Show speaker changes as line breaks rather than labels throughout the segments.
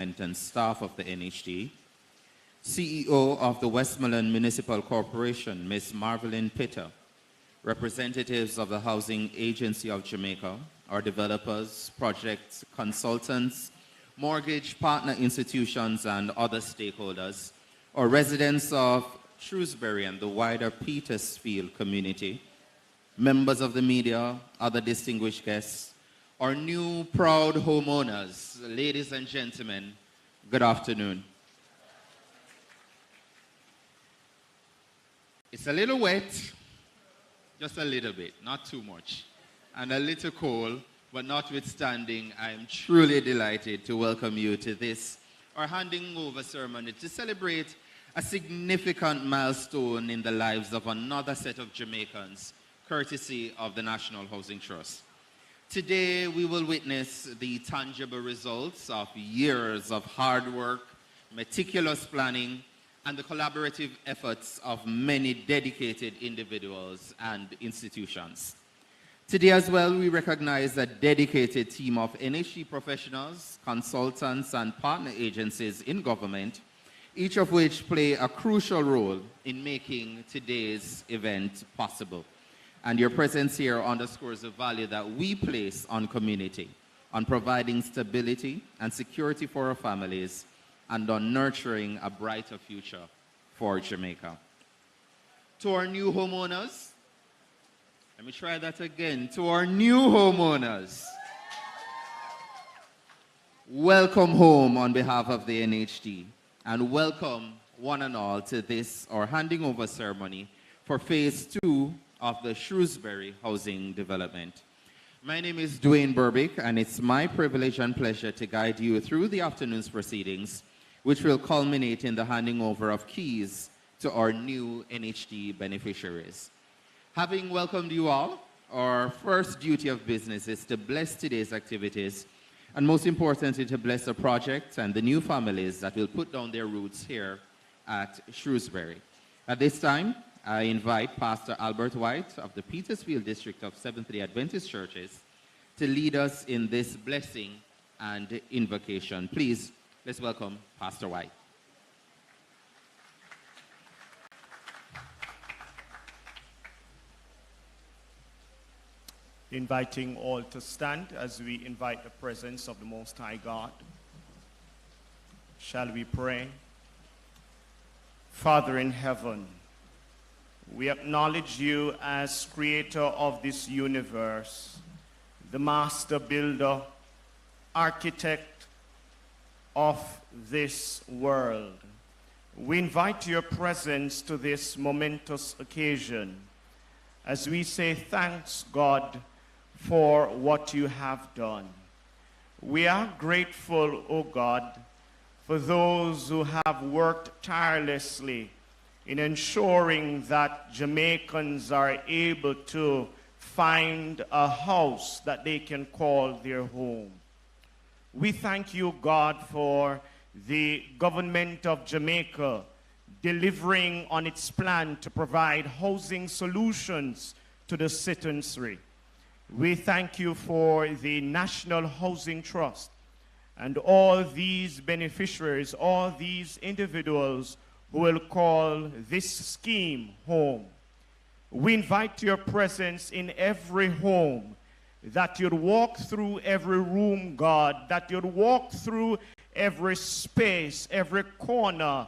and staff of the NHT, CEO of the Westmoreland Municipal Corporation, Ms. Marvelyn Pitter, representatives of the Housing Agency of Jamaica, our developers, project consultants, mortgage partner institutions, and other stakeholders, our residents of Shrewsbury and the wider Petersfield community, members of the media, other distinguished guests, our new proud homeowners, ladies and gentlemen, good afternoon. It's a little wet, just a little bit, not too much, and a little cold, but notwithstanding, I am truly delighted to welcome you to this, our handing over ceremony, to celebrate a significant milestone in the lives of another set of Jamaicans, courtesy of the National Housing Trust. Today, we will witness the tangible results of years of hard work, meticulous planning, and the collaborative efforts of many dedicated individuals and institutions. Today as well, we recognize a dedicated team of NHT professionals, consultants, and partner agencies in government, each of which play a crucial role in making today's event possible. And your presence here underscores the value that we place on community, on providing stability and security for our families, and on nurturing a brighter future for Jamaica. To our new homeowners, let me try that again. To our new homeowners, welcome home on behalf of the NHT, and welcome one and all to this, our handing over ceremony for phase 2 of the Shrewsbury housing development. My name is Dwayne Burbick, and it's my privilege and pleasure to guide you through the afternoon's proceedings, which will culminate in the handing over of keys to our new NHT beneficiaries. Having welcomed you all, our first duty of business is to bless today's activities, and most importantly, to bless the project and the new families that will put down their roots here at Shrewsbury. At this time, I invite Pastor Albert White of the Petersfield District of Seventh-day Adventist Churches to lead us in this blessing and invocation. Please, let's welcome Pastor White.
Inviting all to stand as we invite the presence of the Most High God. Shall we pray? Father in heaven, we acknowledge you as creator of this universe, the master builder, architect of this world. We invite your presence to this momentous occasion as we say thanks, God, for what you have done. We are grateful, O God, for those who have worked tirelessly in ensuring that Jamaicans are able to find a house that they can call their home. We thank you, God, for the government of Jamaica delivering on its plan to provide housing solutions to the citizenry. We thank you for the National Housing Trust and all these beneficiaries, all these individuals who will call this scheme home. We invite your presence in every home, that you'd walk through every room, God, that you'd walk through every space, every corner,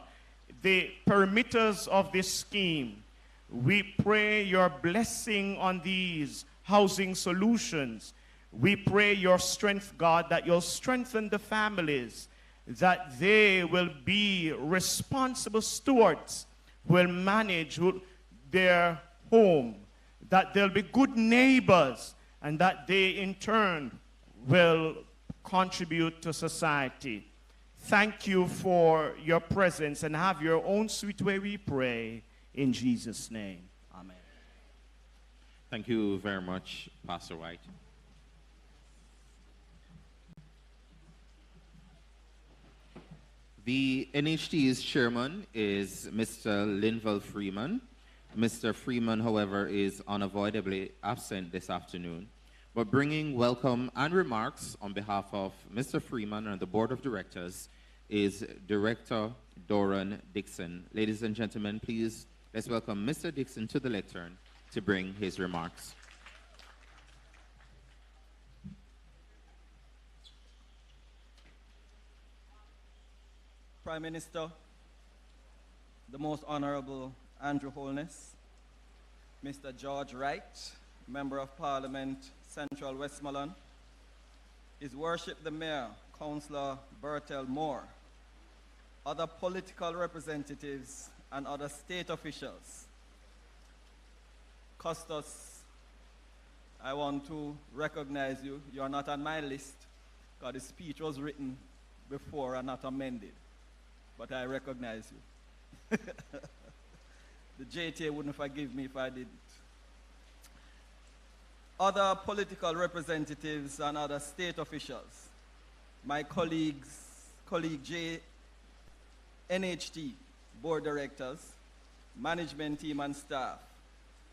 the perimeters of this scheme. We pray your blessing on these housing solutions. We pray your strength, God, that you'll strengthen the families, that they will be responsible stewards, will manage their home, that they'll be good neighbors, and that they in turn will contribute to society. Thank you for your presence, and have your own sweet way, we pray, in Jesus' name. Amen.
Thank you very much, Pastor White. The NHT's chairman is Mr. Linval Freeman. Mr. Freeman, however, is unavoidably absent this afternoon, but bringing welcome and remarks on behalf of Mr. Freeman and the Board of Directors is Director Doran Dixon. Ladies and gentlemen, please let's welcome Mr. Dixon to the lectern to bring his remarks.
Prime Minister, the Most Honourable Andrew Holness, Mr. George Wright, Member of Parliament, Central Westmoreland, His Worship the Mayor, Councillor Bertel Moore, other political representatives and other state officials. Custos, I want to recognize you. You are not on my list because the speech was written before and not amended, but I recognize you. The JTA wouldn't forgive me if I didn't. Other political representatives and other state officials, my colleague NHT board directors, management team and staff,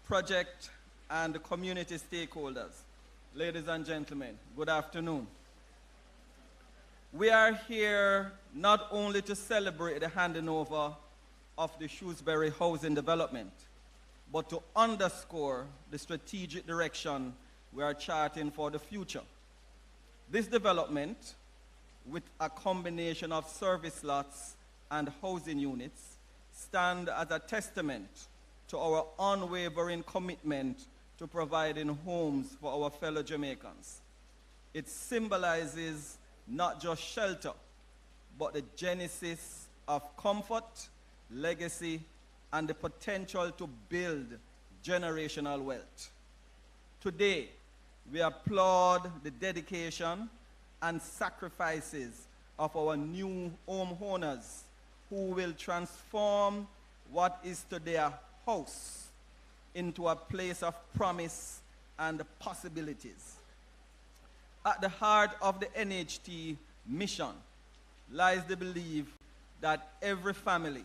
project and community stakeholders. Ladies and gentlemen, good afternoon. We are here not only to celebrate the handing over of the Shrewsbury housing development, but to underscore the strategic direction we are charting for the future. This development, with a combination of service lots and housing units, stand as a testament to our unwavering commitment to providing homes for our fellow Jamaicans. It symbolizes not just shelter, but the genesis of comfort, legacy, and the potential to build generational wealth. Today, we applaud the dedication and sacrifices of our new homeowners who will transform what is today a house into a place of promise and possibilities. At the heart of the NHT mission lies the belief that every family,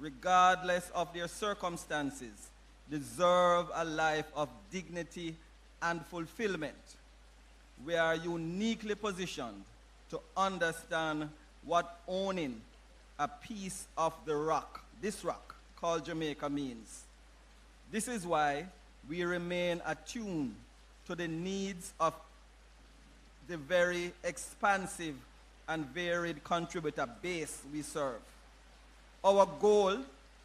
regardless of their circumstances, deserve a life of dignity and fulfillment. We are uniquely positioned to understand what owning a piece of the rock, this rock called Jamaica, means. This is why we remain attuned to the needs of the very expansive and varied contributor base we serve. Our goal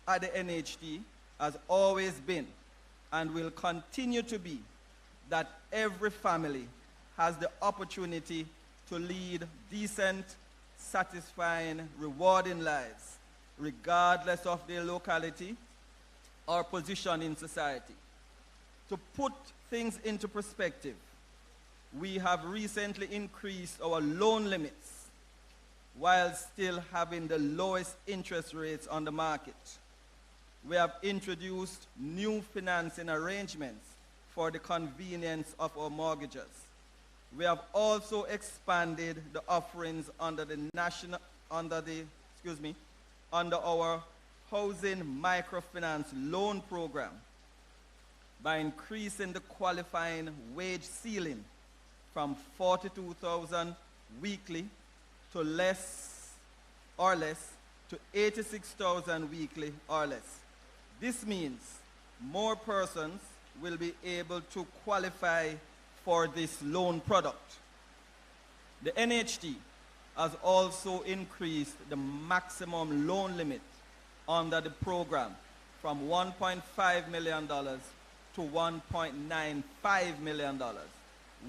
at the NHT has always been and will continue to be that every family has the opportunity to lead decent, satisfying, rewarding lives, regardless of their locality or position in society. To put things into perspective, we have recently increased our loan limits while still having the lowest interest rates on the market. We have introduced new financing arrangements for the convenience of our mortgagers. We have also expanded the offerings under our housing microfinance loan program by increasing the qualifying wage ceiling from 42,000 weekly to less to 86,000 weekly or less. This means more persons will be able to qualify for this loan product. The NHT has also increased the maximum loan limit under the program from $1.5 million to $1.95 million,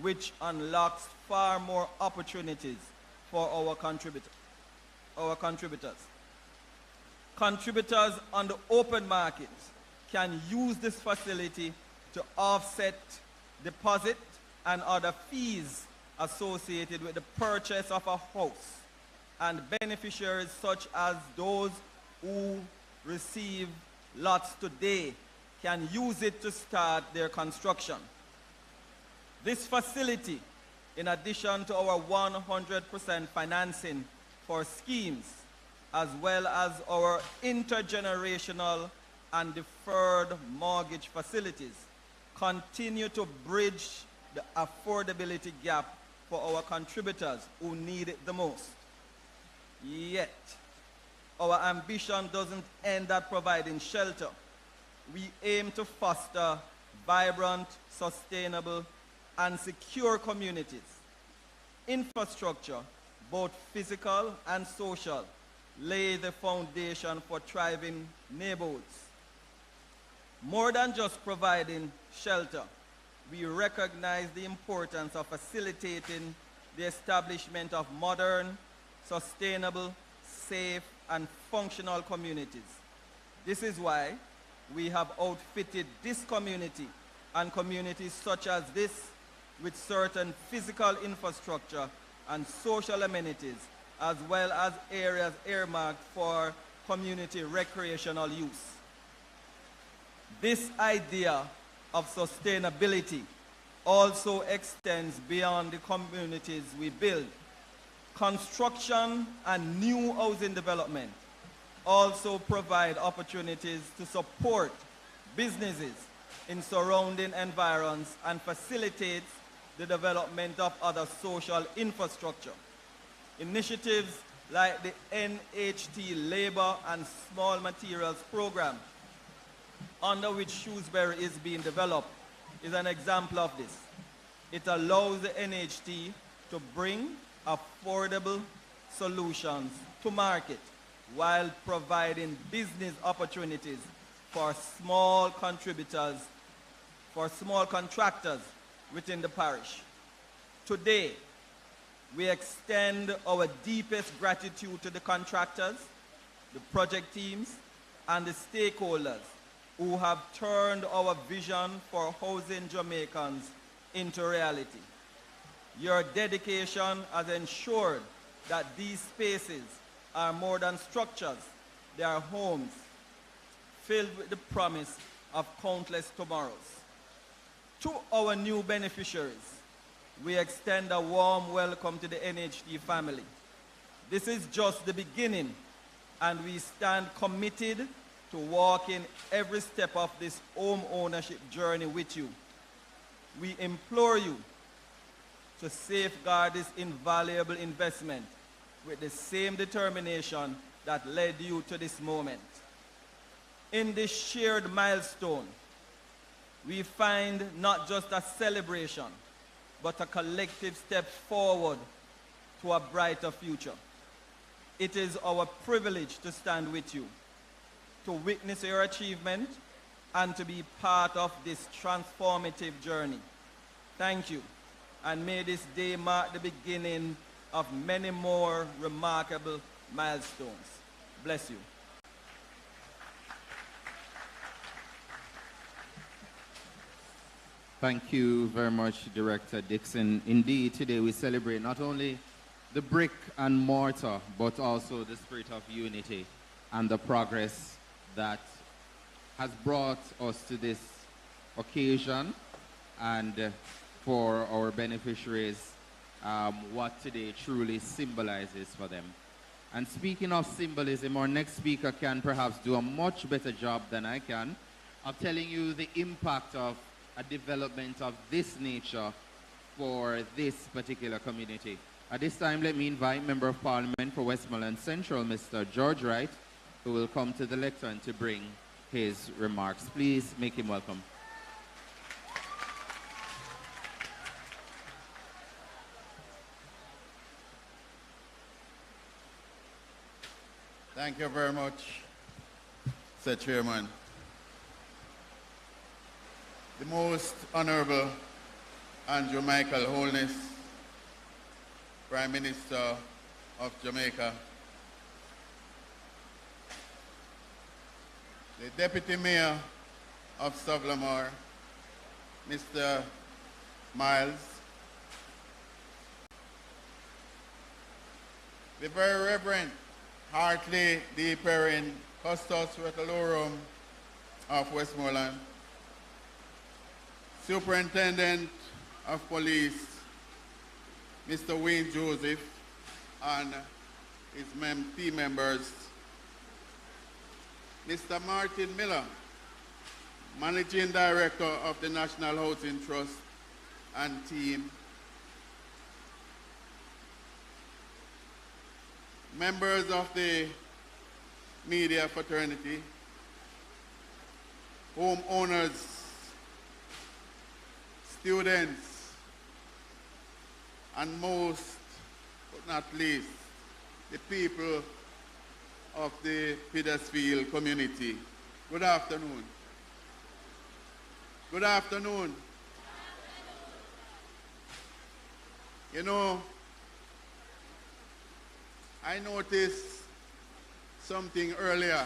which unlocks far more opportunities for our contributors. Contributors on the open market can use this facility to offset deposit and other fees associated with the purchase of a house, and beneficiaries such as those who receive lots today can use it to start their construction. This facility, in addition to our 100% financing for schemes, as well as our intergenerational and deferred mortgage facilities, continue to bridge the affordability gap for our contributors who need it the most. Yet, our ambition doesn't end at providing shelter. We aim to foster vibrant, sustainable, and secure communities. Infrastructure, both physical and social, lay the foundation for thriving neighborhoods. More than just providing shelter, we recognize the importance of facilitating the establishment of modern, sustainable, safe, and functional communities. This is why we have outfitted this community and communities such as this with certain physical infrastructure and social amenities, as well as areas earmarked for community recreational use. This idea of sustainability also extends beyond the communities we build. Construction and new housing development also provide opportunities to support businesses in surrounding environs and facilitate the development of other social infrastructure. Initiatives like the NHT Labor and Small Materials Program, under which Shrewsbury is being developed, is an example of this. It allows the NHT to bring affordable solutions to market while providing business opportunities for small contributors, for small contractors within the parish. Today, we extend our deepest gratitude to the contractors, the project teams, and the stakeholders who have turned our vision for housing Jamaicans into reality. Your dedication has ensured that these spaces are more than structures. They are homes filled with the promise of countless tomorrows. To our new beneficiaries, we extend a warm welcome to the NHT family. This is just the beginning, and we stand committed to walking every step of this home ownership journey with you. We implore you to safeguard this invaluable investment with the same determination that led you to this moment. In this shared milestone, we find not just a celebration, but a collective step forward to a brighter future. It is our privilege to stand with you, to witness your achievement, and to be part of this transformative journey. Thank you, and may this day mark the beginning of many more remarkable milestones. Bless you.
Thank you very much, Director Dixon. Indeed, today we celebrate not only the brick and mortar, but also the spirit of unity and the progress that has brought us to this occasion, and for our beneficiaries, what today truly symbolizes for them. And speaking of symbolism, our next speaker can perhaps do a much better job than I can of telling you the impact of a development of this nature for this particular community. At this time, let me invite Member of Parliament for Westmoreland Central, Mr. George Wright, who will come to the lectern to bring his remarks. Please make him welcome.
Thank you very much, Sir Chairman. The Most Honourable and Jamaican Holness, Prime Minister of Jamaica, the Deputy Mayor of Savlamore, Mr. Miles, the Very Reverend Hartley D. Perrin, Custos Retalorum of Westmoreland, Superintendent of Police, Mr. Wayne Joseph, and his team members, Mr. Martin Miller, Managing Director of the National Housing Trust and team, members of the media fraternity, homeowners, students, and most but not least, the people of the Petersfield community. Good afternoon. Good afternoon. You know, I noticed something earlier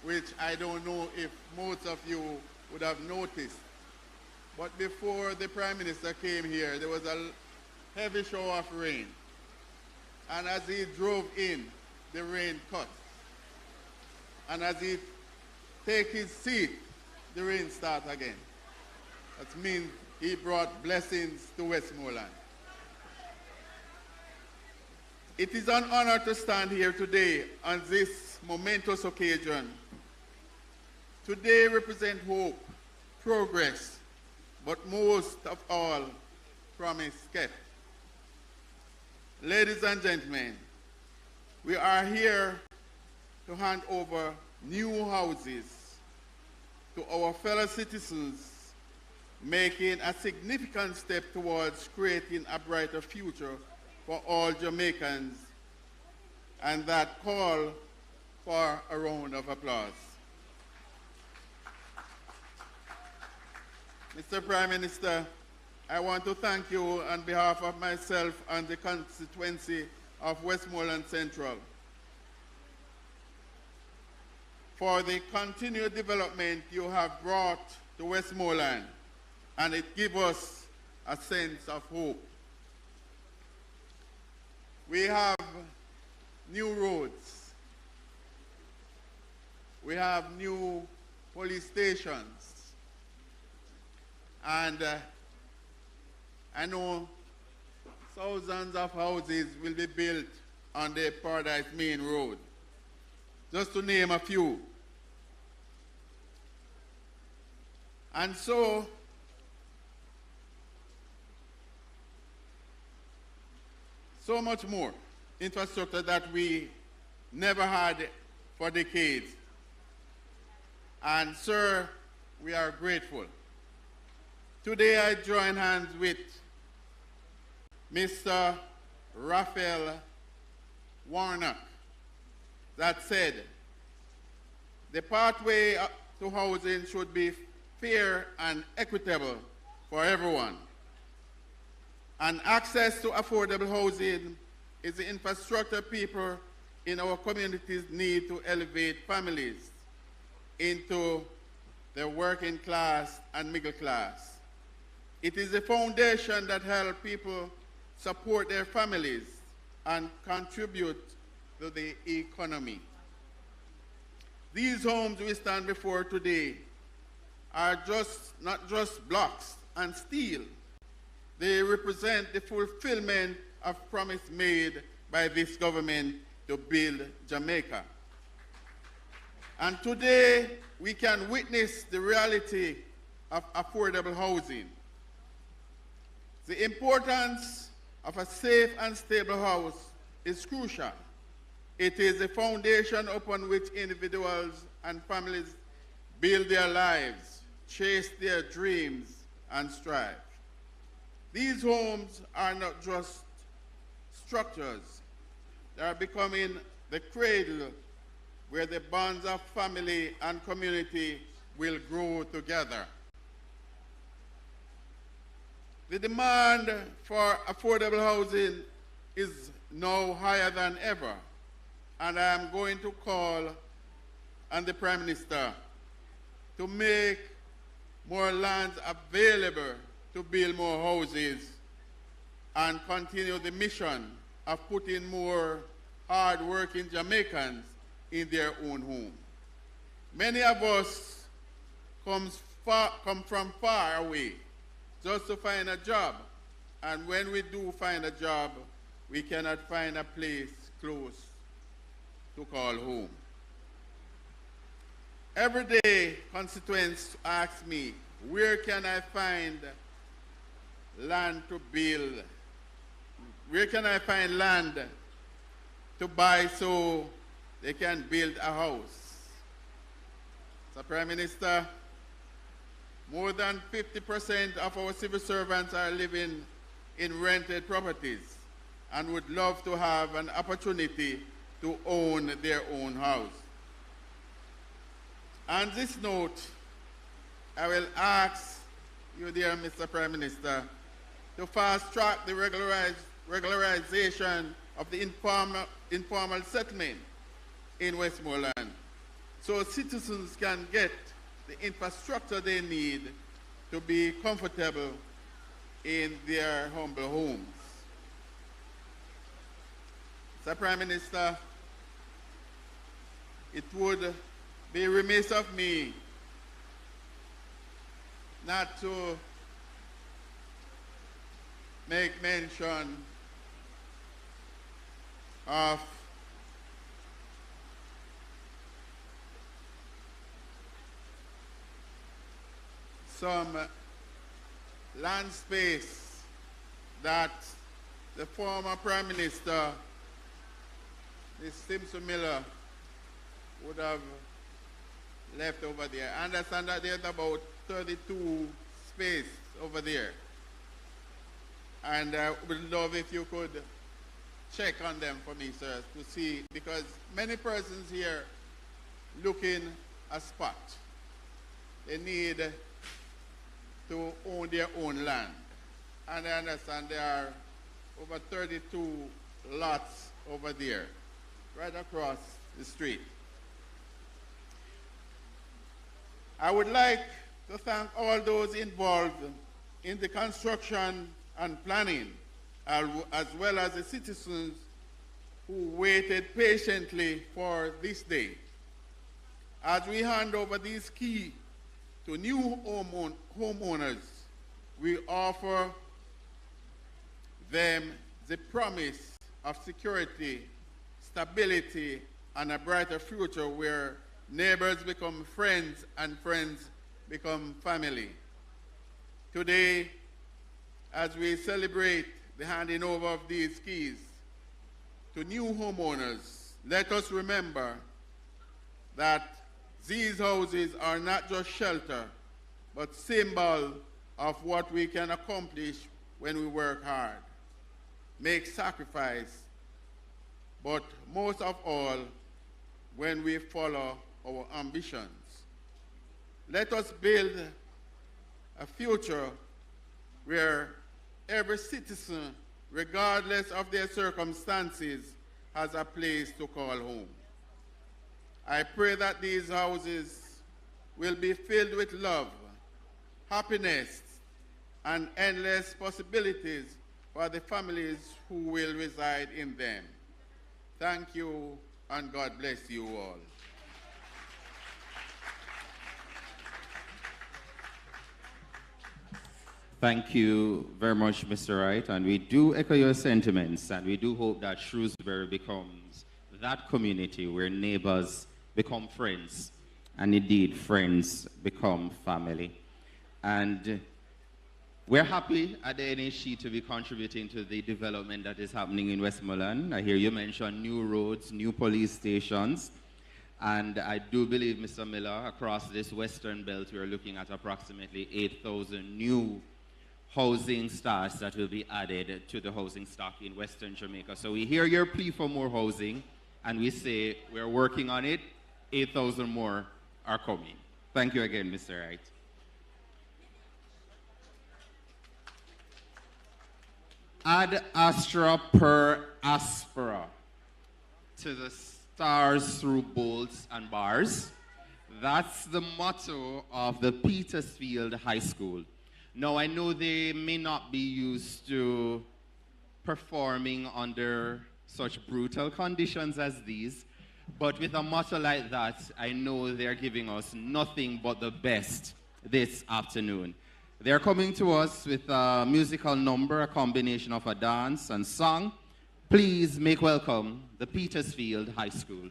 which I don't know if most of you would have noticed. But before the Prime Minister came here, there was a heavy shower of rain. And as he drove in, the rain cut. And as he take his seat, the rain start again. That means he brought blessings to Westmoreland. It is an honor to stand here today on this momentous occasion. Today represents hope, progress, but most of all, promise kept. Ladies and gentlemen, we are here to hand over new houses to our fellow citizens, making a significant step towards creating a brighter future for all Jamaicans, and that call for a round of applause. Mr. Prime Minister, I want to thank you on behalf of myself and the constituency of Westmoreland Central for the continued development you have brought to Westmoreland, and it gives us a sense of hope. We have new roads. We have new police stations. And I know thousands of houses will be built on the Paradise Main Road, just to name a few. And so much more infrastructure that we never had for decades. And sir, we are grateful. Today I join hands with Mr. Raphael Warnock that said, the pathway to housing should be fair and equitable for everyone. And access to affordable housing is the infrastructure people in our communities need to elevate families into the working class and middle class. It is a foundation that helps people support their families and contribute to the economy. These homes we stand before today are not just blocks and steel. They represent the fulfillment of promise made by this government to build Jamaica. And today, we can witness the reality of affordable housing. The importance of a safe and stable house is crucial. It is the foundation upon which individuals and families build their lives, chase their dreams, and strive. These homes are not just structures. They are becoming the cradle where the bonds of family and community will grow together. The demand for affordable housing is now higher than ever, and I am going to call on the Prime Minister to make more lands available to build more houses and continue the mission of putting more hard-working Jamaicans in their own home. Many of us come from far away just to find a job, and when we do find a job, we cannot find a place close to call home. Every day, constituents ask me, where can I find land to build? Where can I find land to buy so they can build a house. So, Prime Minister, more than 50% of our civil servants are living in rented properties and would love to have an opportunity to own their own house. On this note, I will ask you, dear Mr. Prime Minister, to fast-track the regularization of the informal settlement in Westmoreland so citizens can get the infrastructure they need to be comfortable in their humble homes. Mr. Prime Minister, it would be remiss of me not to make mention of some land space that the former Prime Minister, Ms. Simpson Miller, would have left over there. I understand that there's about 32 space over there. And I would love if you could check on them for me, sir, to see, because many persons here looking a spot. They need to own their own land. And I understand there are over 32 lots over there, right across the street. I would like to thank all those involved in the construction and planning, as well as the citizens who waited patiently for this day. As we hand over these keys to new homeowners, we offer them the promise of security, stability, and a brighter future where neighbors become friends and friends become family. Today, as we celebrate the handing over of these keys to new homeowners, let us remember that these houses are not just shelter, but symbol of what we can accomplish when we work hard, make sacrifice, but most of all, when we follow our ambitions. Let us build a future where every citizen, regardless of their circumstances, has a place to call home. I pray that these houses will be filled with love, happiness, and endless possibilities for the families who will reside in them. Thank you, and God bless you all.
Thank you very much, Mr. Wright, and we do echo your sentiments, and we do hope that Shrewsbury becomes that community where neighbors become friends, and indeed friends become family. And we're happy at the NHT to be contributing to the development that is happening in Westmoreland. I hear you mention new roads, new police stations, and I do believe, Mr. Miller, across this western belt, we are looking at approximately 8,000 new housing starts that will be added to the housing stock in Western Jamaica. So we hear your plea for more housing, and we say we're working on it. 8,000 more are coming. Thank you again, Mr. Wright. Ad astra per aspera, to the stars through bolts and bars. That's the motto of the Petersfield High School. Now, I know they may not be used to performing under such brutal conditions as these, but with a motto like that, I know they're giving us nothing but the best this afternoon. They're coming to us with a musical number, a combination of a dance and song. Please make welcome the Petersfield High School.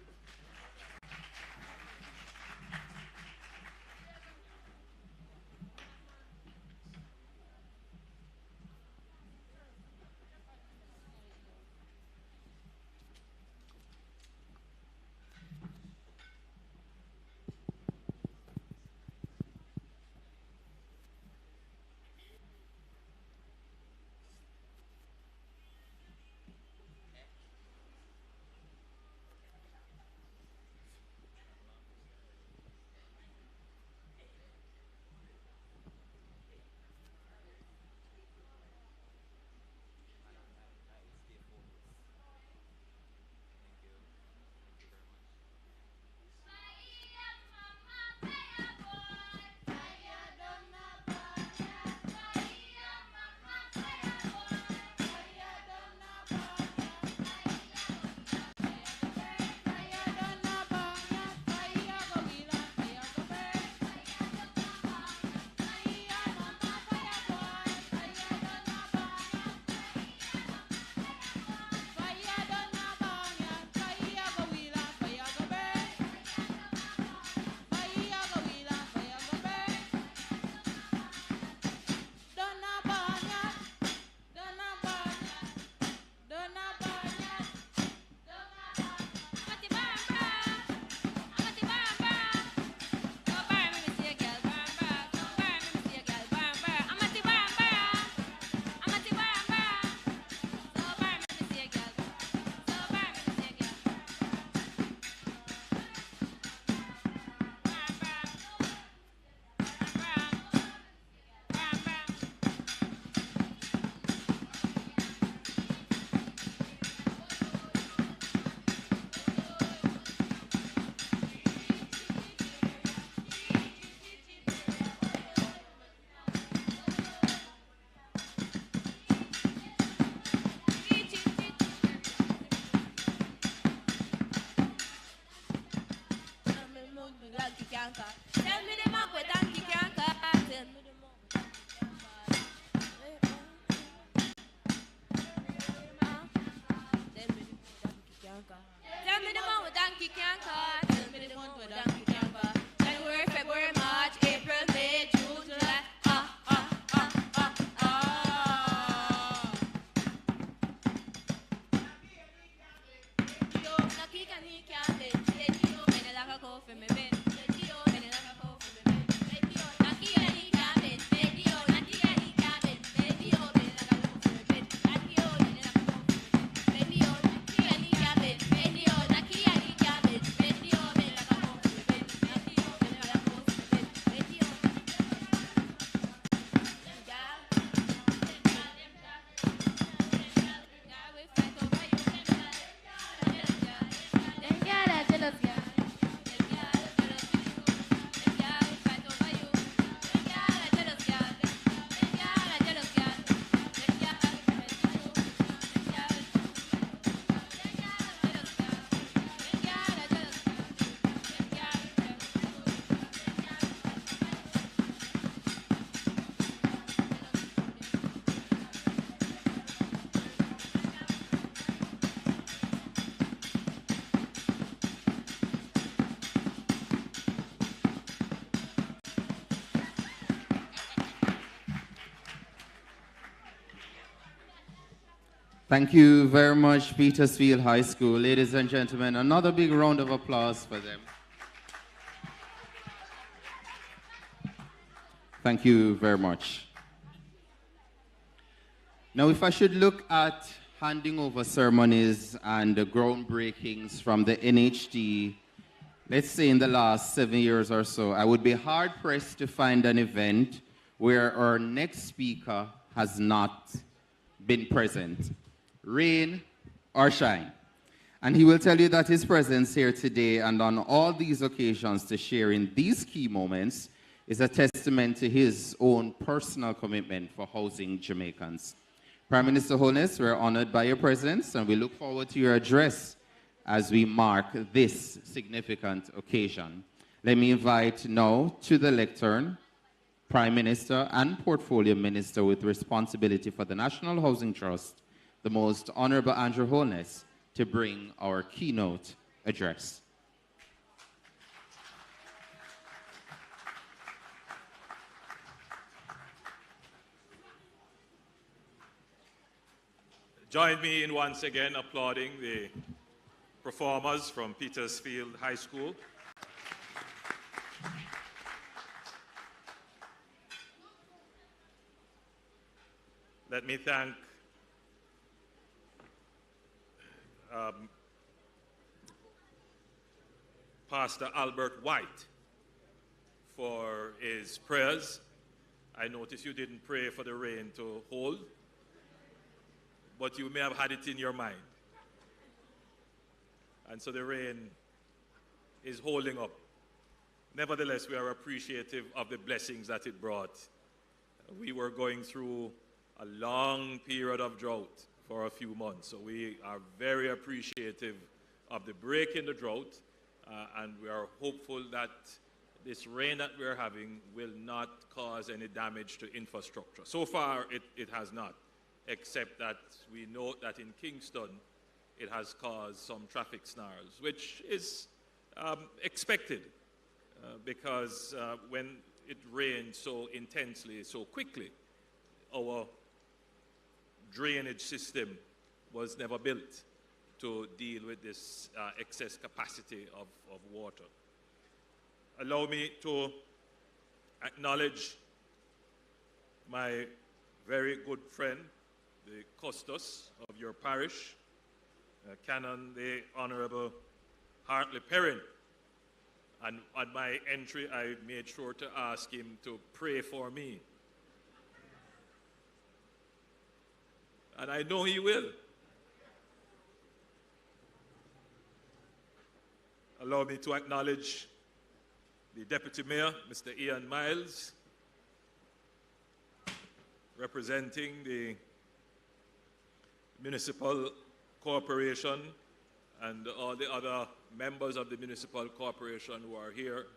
can't cut. Tell me the man where donkey can't cut. Tell me the man where donkey can't cut. Tell me the man where donkey can't cut. Tell me the man where donkey can't cut. January, February, March, April, May, June, July.
Thank you very much, Petersfield High School. Ladies and gentlemen, another big round of applause for them. Thank you very much. Now, if I should look at handing over ceremonies and the groundbreakings from the NHT, let's say in the last 7 years or so, I would be hard-pressed to find an event where our next speaker has not been present, rain or shine. And he will tell you that his presence here today and on all these occasions to share in these key moments is a testament to his own personal commitment for housing Jamaicans. Prime Minister Holness, we're honored by your presence and we look forward to your address as we mark this significant occasion. Let me invite now to the lectern Prime Minister and Portfolio Minister with responsibility for the National Housing Trust, the Most Honourable Andrew Holness, to bring our keynote address.
Join me in once again applauding the performers from Petersfield High School. Let me thank Pastor Albert White for his prayers. I notice you didn't pray for the rain to hold, but you may have had it in your mind. And so the rain is holding up. Nevertheless, we are appreciative of the blessings that it brought. We were going through a long period of drought for a few months, so we are very appreciative of the break in the drought, and we are hopeful that this rain that we're having will not cause any damage to infrastructure. So far, it has not, except that we note that in Kingston, it has caused some traffic snarls, which is expected because when it rains so intensely, so quickly, our drainage system was never built to deal with this excess capacity of water. Allow me to acknowledge my very good friend, the Custos of your parish, Canon the Honourable Hartley Perrin. And at my entry, I made sure to ask him to pray for me. And I know he will. Allow me to acknowledge the Deputy Mayor, Mr. Ian Miles, representing the Municipal Corporation and all the other members of the Municipal Corporation who are here.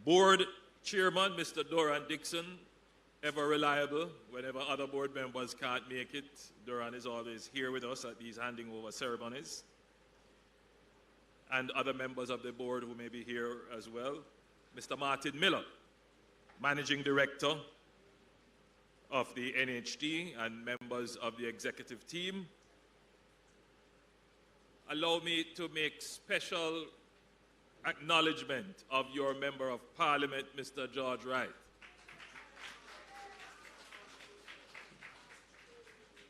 Board Chairman, Mr. Doran Dixon, ever reliable. Whenever other board members can't make it, Doran is always here with us at these handing over ceremonies. And other members of the board who may be here as well. Mr. Martin Miller, Managing Director of the NHT and members of the executive team. Allow me to make special acknowledgement of your Member of Parliament, Mr. George Wright.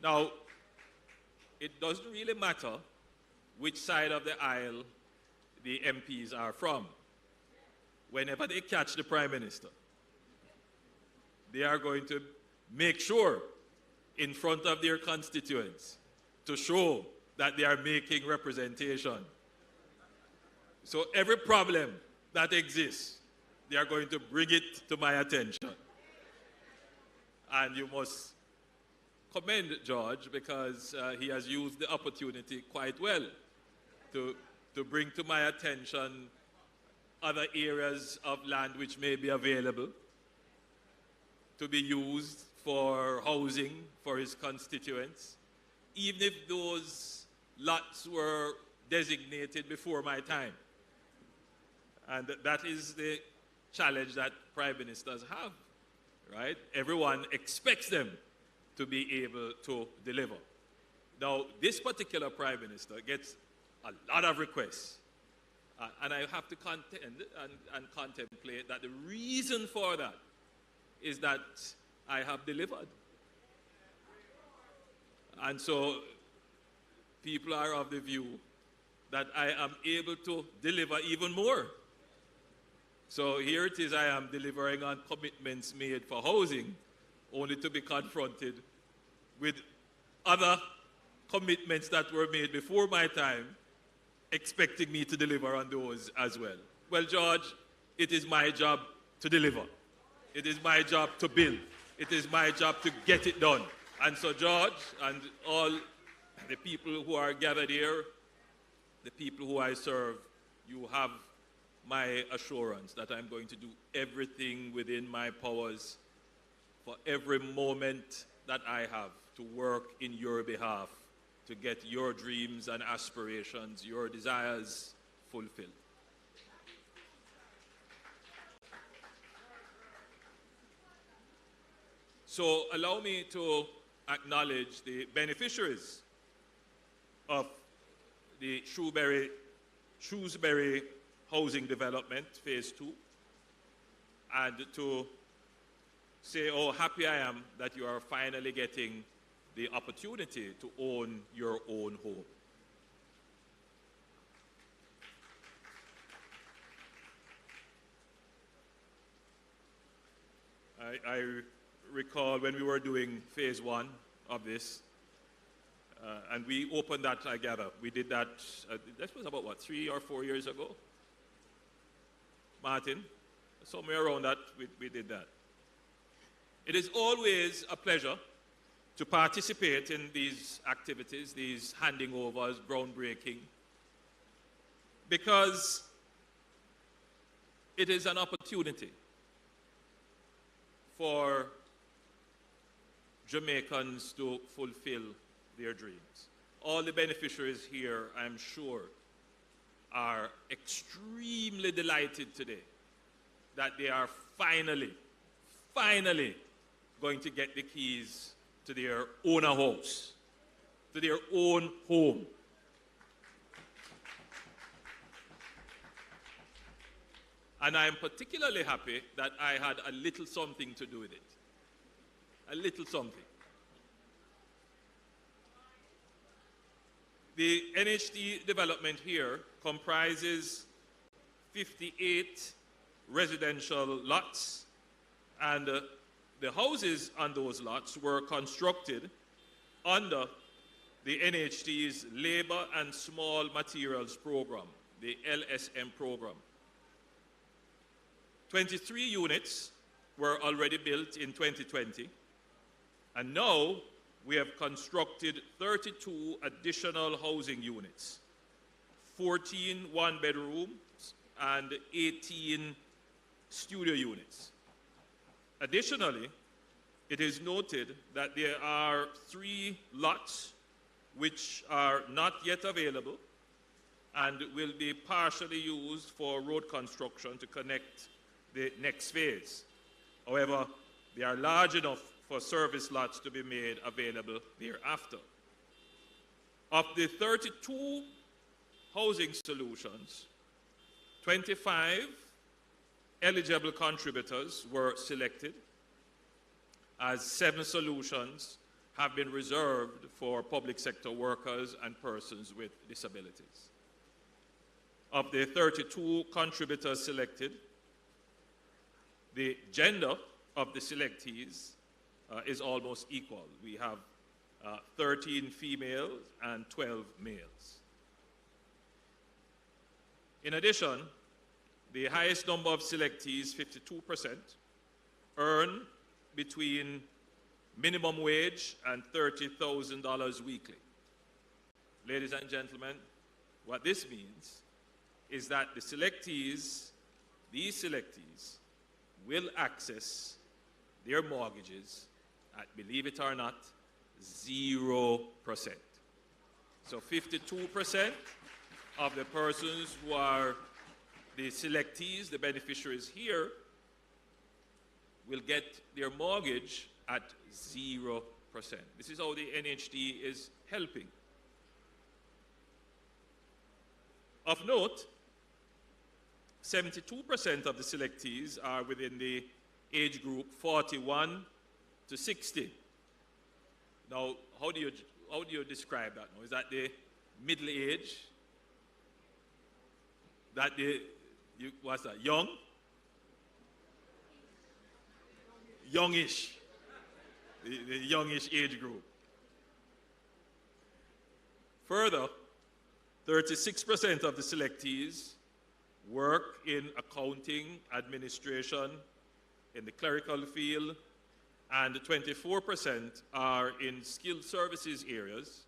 Now, it doesn't really matter which side of the aisle the MPs are from. Whenever they catch the Prime Minister, they are going to make sure in front of their constituents to show that they are making representation. So every problem that exists, they are going to bring it to my attention. And you must commend George because he has used the opportunity quite well to bring to my attention other areas of land which may be available to be used for housing for his constituents, even if those lots were designated before my time. And that is the challenge that prime ministers have, right? Everyone expects them to be able to deliver. Now, this particular prime minister gets a lot of requests. And I have to contend and contemplate that the reason for that is that I have delivered. And so people are of the view that I am able to deliver even more. So here it is, I am delivering on commitments made for housing, only to be confronted with other commitments that were made before my time, expecting me to deliver on those as well. Well, George, it is my job to deliver. It is my job to build. It is my job to get it done. And so, George, and all the people who are gathered here, the people who I serve, you have my assurance that I'm going to do everything within my powers for every moment that I have to work in your behalf to get your dreams and aspirations, your desires fulfilled. So allow me to acknowledge the beneficiaries of the Shrewsbury Housing Development, Phase 2, and to say how happy I am that you are finally getting the opportunity to own your own home. I recall when we were doing Phase 1 of this, and we opened that together. We did that, that was about, what, 3 or 4 years ago? Martin? Somewhere around that, we did that. It is always a pleasure to participate in these activities, these handing overs, groundbreaking, because it is an opportunity for Jamaicans to fulfill their dreams. All the beneficiaries here, I'm sure, are extremely delighted today that they are finally going to get the keys to their own house, to their own home. And I am particularly happy that I had a little something to do with it. A little something. The NHT development here comprises 58 residential lots, and the houses on those lots were constructed under the NHT's Labor and Small Materials Program, the LSM program. 23 units were already built in 2020, and now we have constructed 32 additional housing units, 14 one-bedrooms and 18 studio units. Additionally, it is noted that there are 3 lots which are not yet available and will be partially used for road construction to connect the next phase. However, they are large enough for service lots to be made available thereafter. Of the 32 housing solutions, 25 eligible contributors were selected, as 7 solutions have been reserved for public sector workers and persons with disabilities. Of the 32 contributors selected, the gender of the selectees is almost equal. We have 13 females and 12 males. In addition, the highest number of selectees, 52%, earn between minimum wage and $30,000 weekly. Ladies and gentlemen, what this means is that these selectees will access their mortgages at, believe it or not, 0%. So 52% of the persons who are the selectees, the beneficiaries here, will get their mortgage at 0%. This is how the NHT is helping. Of note, 72% of the selectees are within the age group 41 to 60. Now, how do you describe that now? Is that the middle age? That what's that, young? Youngish. The youngish age group. Further, 36% of the selectees work in accounting, administration, in the clerical field, and 24% are in skilled services areas.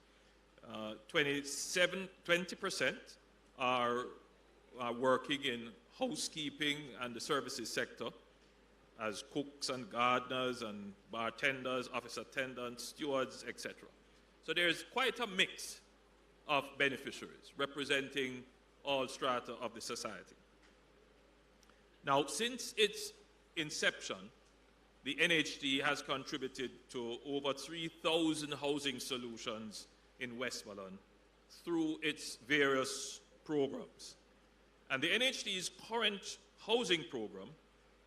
20% are working in housekeeping and the services sector as cooks and gardeners and bartenders, office attendants, stewards, etc. So there's quite a mix of beneficiaries representing all strata of the society. Now, since its inception, the NHT has contributed to over 3,000 housing solutions in Westmoreland through its various programs. And the NHT's current housing program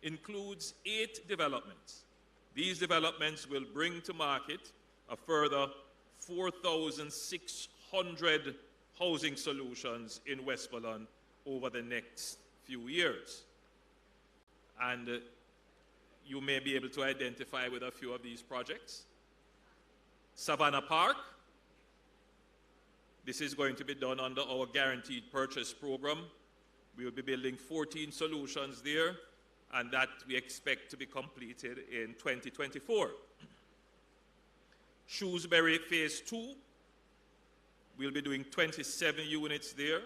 includes 8 developments. These developments will bring to market a further 4,600 housing solutions in Westmoreland over the next few years. And you may be able to identify with a few of these projects. Savannah Park. This is going to be done under our guaranteed purchase program. We will be building 14 solutions there, and that we expect to be completed in 2024. Shrewsbury Phase 2, we'll be doing 27 units there,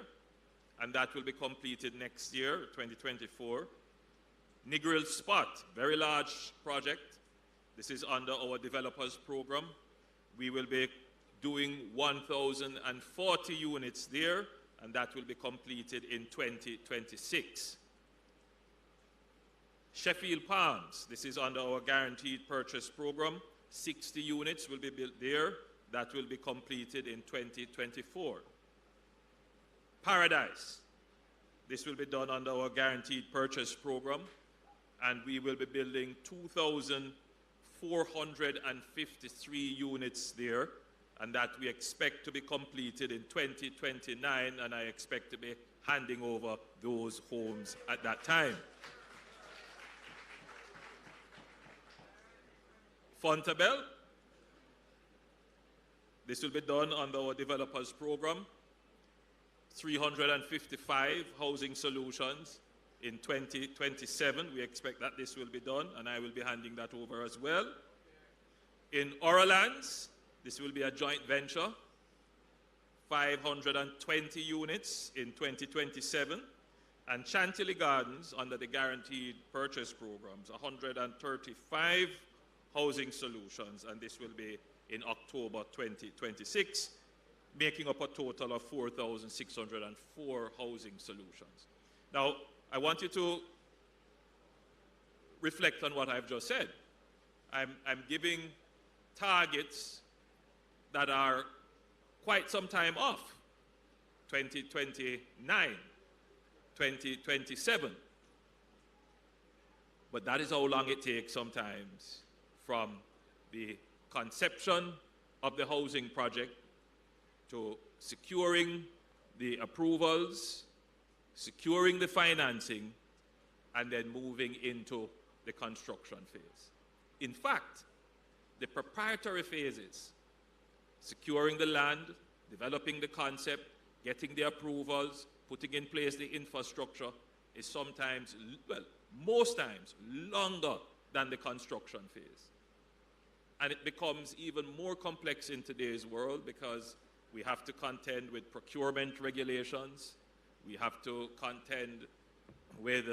and that will be completed next year, 2024. Negril Spot, very large project. This is under our developers program. We will be doing 1,040 units there, and that will be completed in 2026. Sheffield Palms, this is under our guaranteed purchase program. 60 units will be built there. That will be completed in 2024. Paradise, this will be done under our guaranteed purchase program, and we will be building 2,453 units there, and that we expect to be completed in 2029, and I expect to be handing over those homes at that time. Fontabelle, this will be done under our developers program. 355 housing solutions in 2027. We expect that this will be done, and I will be handing that over as well. In Orleans, this will be a joint venture. 520 units in 2027. And Chantilly Gardens, under the Guaranteed Purchase Programs, 135 housing solutions, and this will be in October 2026, making up a total of 4,604 housing solutions. Now, I want you to reflect on what I've just said. I'm giving targets that are quite some time off, 2029, 2027. But that is how long it takes sometimes from the conception of the housing project to securing the approvals, securing the financing, and then moving into the construction phase. In fact, the preparatory phases, securing the land, developing the concept, getting the approvals, putting in place the infrastructure, is sometimes, well, most times, longer than the construction phase. And it becomes even more complex in today's world because we have to contend with procurement regulations, we have to contend with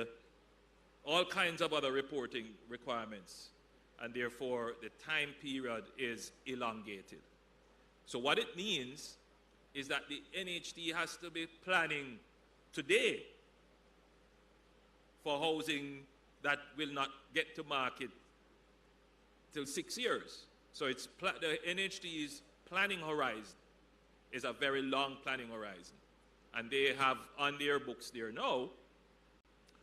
all kinds of other reporting requirements, and therefore the time period is elongated. So what it means is that the NHT has to be planning today for housing that will not get to market till 6 years. So it's the NHT's planning horizon is a very long planning horizon. And they have on their books there now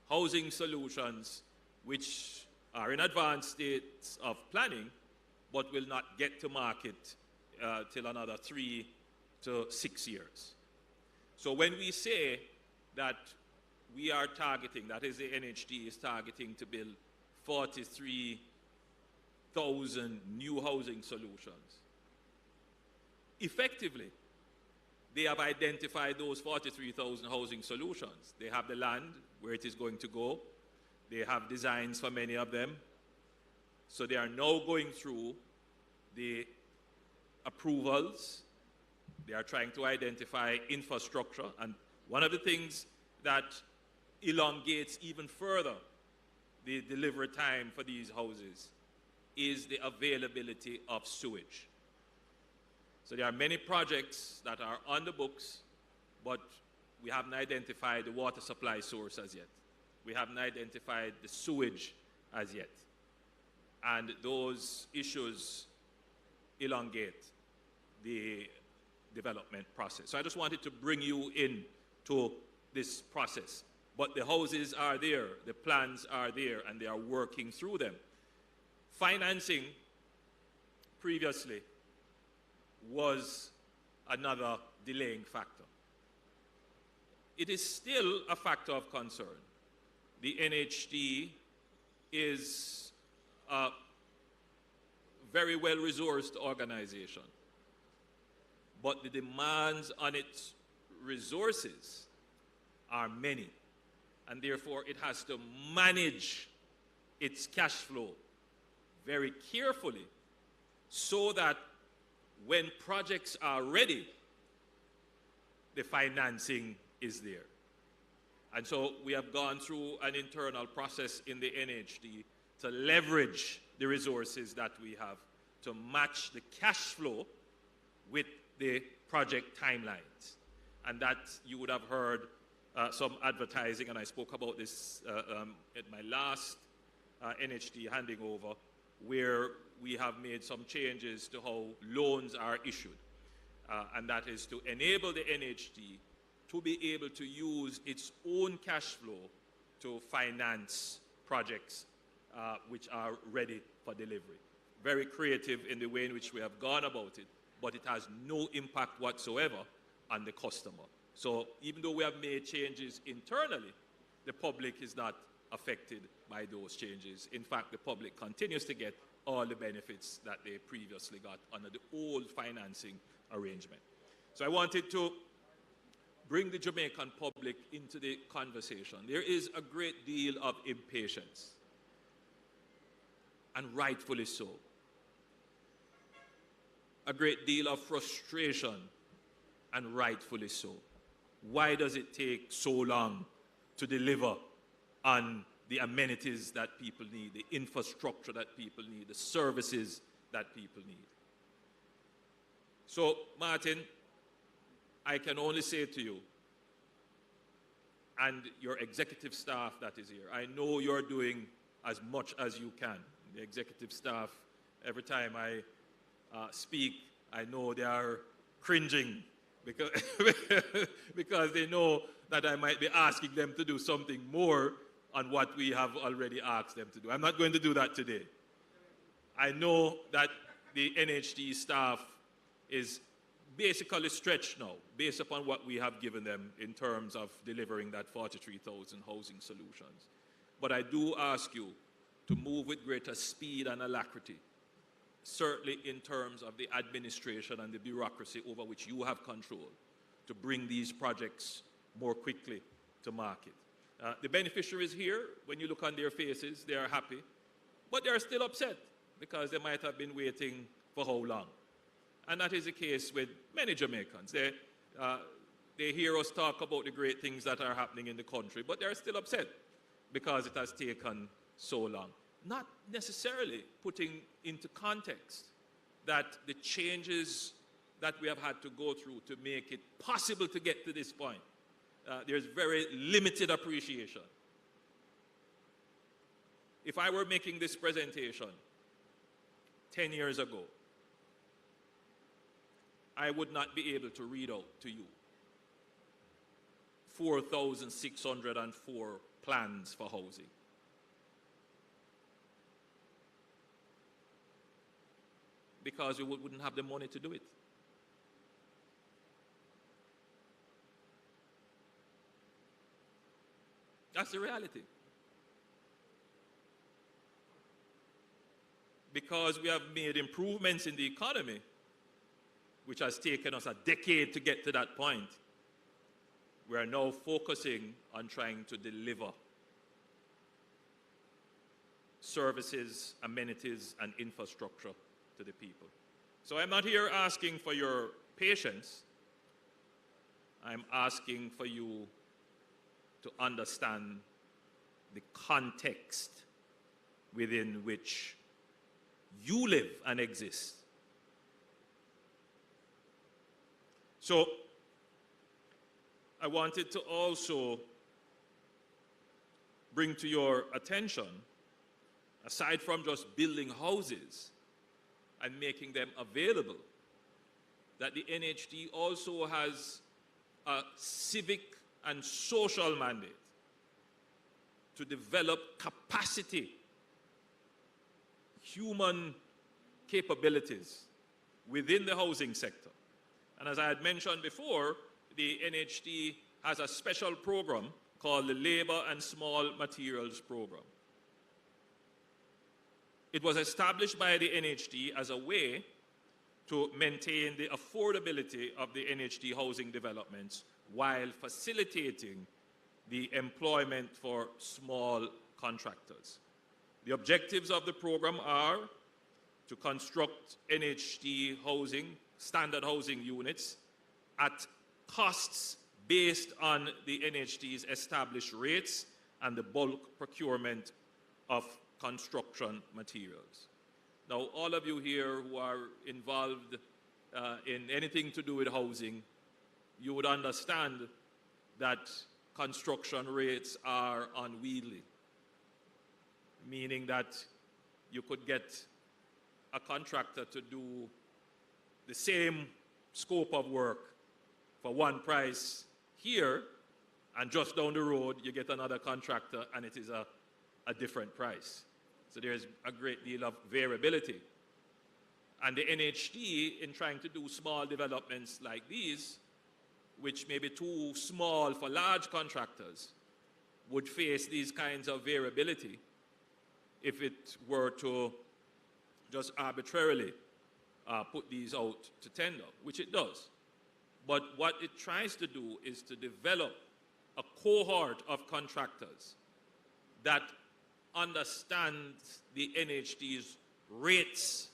housing solutions which are in advanced states of planning but will not get to market till another 3 to 6 years. So when we say that we are targeting, that is the NHT is targeting to build 43,000 new housing solutions, effectively, they have identified those 43,000 housing solutions. They have the land where it is going to go. They have designs for many of them. So they are now going through the approvals. They are trying to identify infrastructure. And one of the things that elongates even further the delivery time for these houses is the availability of sewage. So there are many projects that are on the books, but we haven't identified the water supply source as yet. We haven't identified the sewage as yet. And those issues elongate the development process. So I just wanted to bring you in to this process. But the houses are there, the plans are there, and they are working through them. Financing previously was another delaying factor. It is still a factor of concern. The NHT is a very well-resourced organization, but the demands on its resources are many, and therefore it has to manage its cash flow very carefully so that when projects are ready, the financing is there. And so we have gone through an internal process in the NHT to leverage the resources that we have to match the cash flow with the project timelines. And that you would have heard some advertising, and I spoke about this at my last NHT handing over, where we have made some changes to how loans are issued. And that is to enable the NHT to be able to use its own cash flow to finance projects which are ready for delivery. Very creative in the way in which we have gone about it, but it has no impact whatsoever on the customer. So even though we have made changes internally, the public is not affected by those changes. In fact, the public continues to get all the benefits that they previously got under the old financing arrangement. So I wanted to bring the Jamaican public into the conversation. There is a great deal of impatience, and rightfully so. A great deal of frustration, and rightfully so. Why does it take so long to deliver on the amenities that people need, the infrastructure that people need, the services that people need. So, Martin, I can only say to you, and your executive staff that is here, I know you're doing as much as you can. The executive staff, every time I speak, I know they are cringing because, because they know that I might be asking them to do something more on what we have already asked them to do. I'm not going to do that today. I know that the NHT staff is basically stretched now based upon what we have given them in terms of delivering that 43,000 housing solutions. But I do ask you to move with greater speed and alacrity, certainly in terms of the administration and the bureaucracy over which you have control, to bring these projects more quickly to market. The beneficiaries here, when you look on their faces, they are happy, but they are still upset because they might have been waiting for how long. And that is the case with many Jamaicans. They hear us talk about the great things that are happening in the country, but they're still upset because it has taken so long. Not necessarily putting into context that the changes that we have had to go through to make it possible to get to this point, there's very limited appreciation. If I were making this presentation 10 years ago, I would not be able to read out to you 4,604 plans for housing. Because we wouldn't have the money to do it. That's the reality. Because we have made improvements in the economy, which has taken us a decade to get to that point, we are now focusing on trying to deliver services, amenities, and infrastructure to the people. So I'm not here asking for your patience. I'm asking for you to understand the context within which you live and exist. So, I wanted to also bring to your attention, aside from just building houses and making them available, that the NHT also has a civic and social mandate to develop capacity, human capabilities within the housing sector. And as I had mentioned before, the NHT has a special program called the Labor and Small Materials Program. It was established by the NHT as a way to maintain the affordability of the NHT housing developments while facilitating the employment for small contractors. The objectives of the program are to construct NHT housing, standard housing units at costs based on the NHT's established rates and the bulk procurement of construction materials. Now, all of you here who are involved in anything to do with housing, you would understand that construction rates are unwieldy, meaning that you could get a contractor to do the same scope of work for one price here, and just down the road you get another contractor and it is a different price. So there's a great deal of variability. And the NHT, in trying to do small developments like these, which may be too small for large contractors, would face these kinds of variability if it were to just arbitrarily put these out to tender, which it does. But what it tries to do is to develop a cohort of contractors that understands the NHT's rates,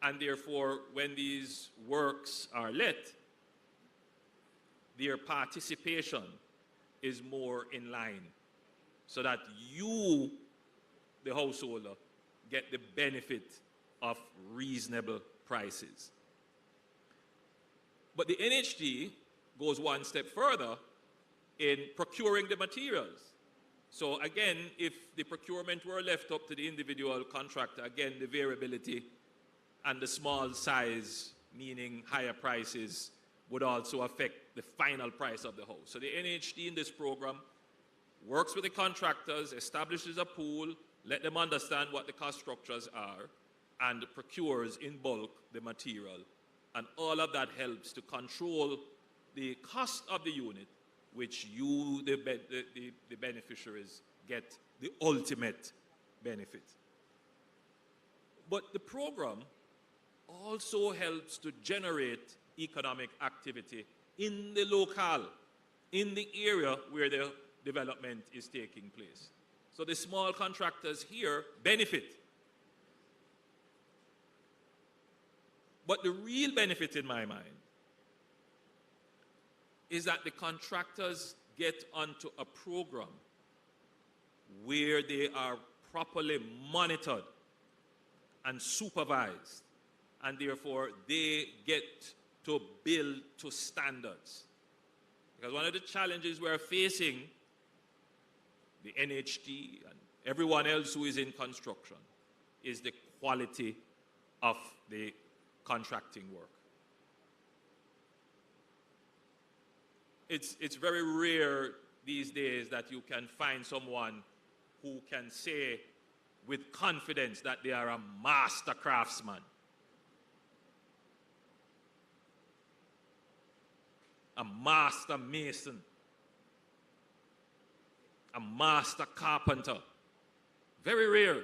and therefore when these works are let, their participation is more in line so that you, the householder, get the benefit of reasonable prices. But the NHT goes one step further in procuring the materials. So again, if the procurement were left up to the individual contractor, again, the variability and the small size, meaning higher prices, would also affect the final price of the house. So the NHT in this program works with the contractors, establishes a pool, let them understand what the cost structures are, and procures in bulk the material. And all of that helps to control the cost of the unit, which you, the beneficiaries, get the ultimate benefit. But the program also helps to generate economic activity in the locale, in the area where the development is taking place. So the small contractors here benefit. But the real benefit in my mind is that the contractors get onto a program where they are properly monitored and supervised, and therefore they get to build to standards. Because one of the challenges we're facing, the NHT and everyone else who is in construction, is the quality of the contracting work. It's very rare these days that you can find someone who can say with confidence that they are a master craftsman, a master mason, a master carpenter. Very rare.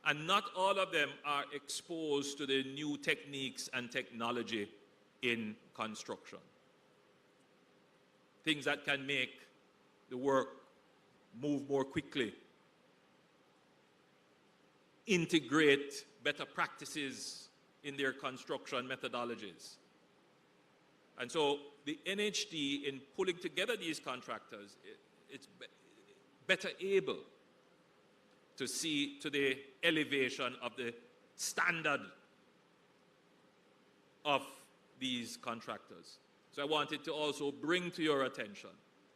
And not all of them are exposed to the new techniques and technology in construction. Things that can make the work move more quickly, integrate better practices in their construction methodologies. And so the NHT, in pulling together these contractors, it's better able to see to the elevation of the standard of these contractors. So I wanted to also bring to your attention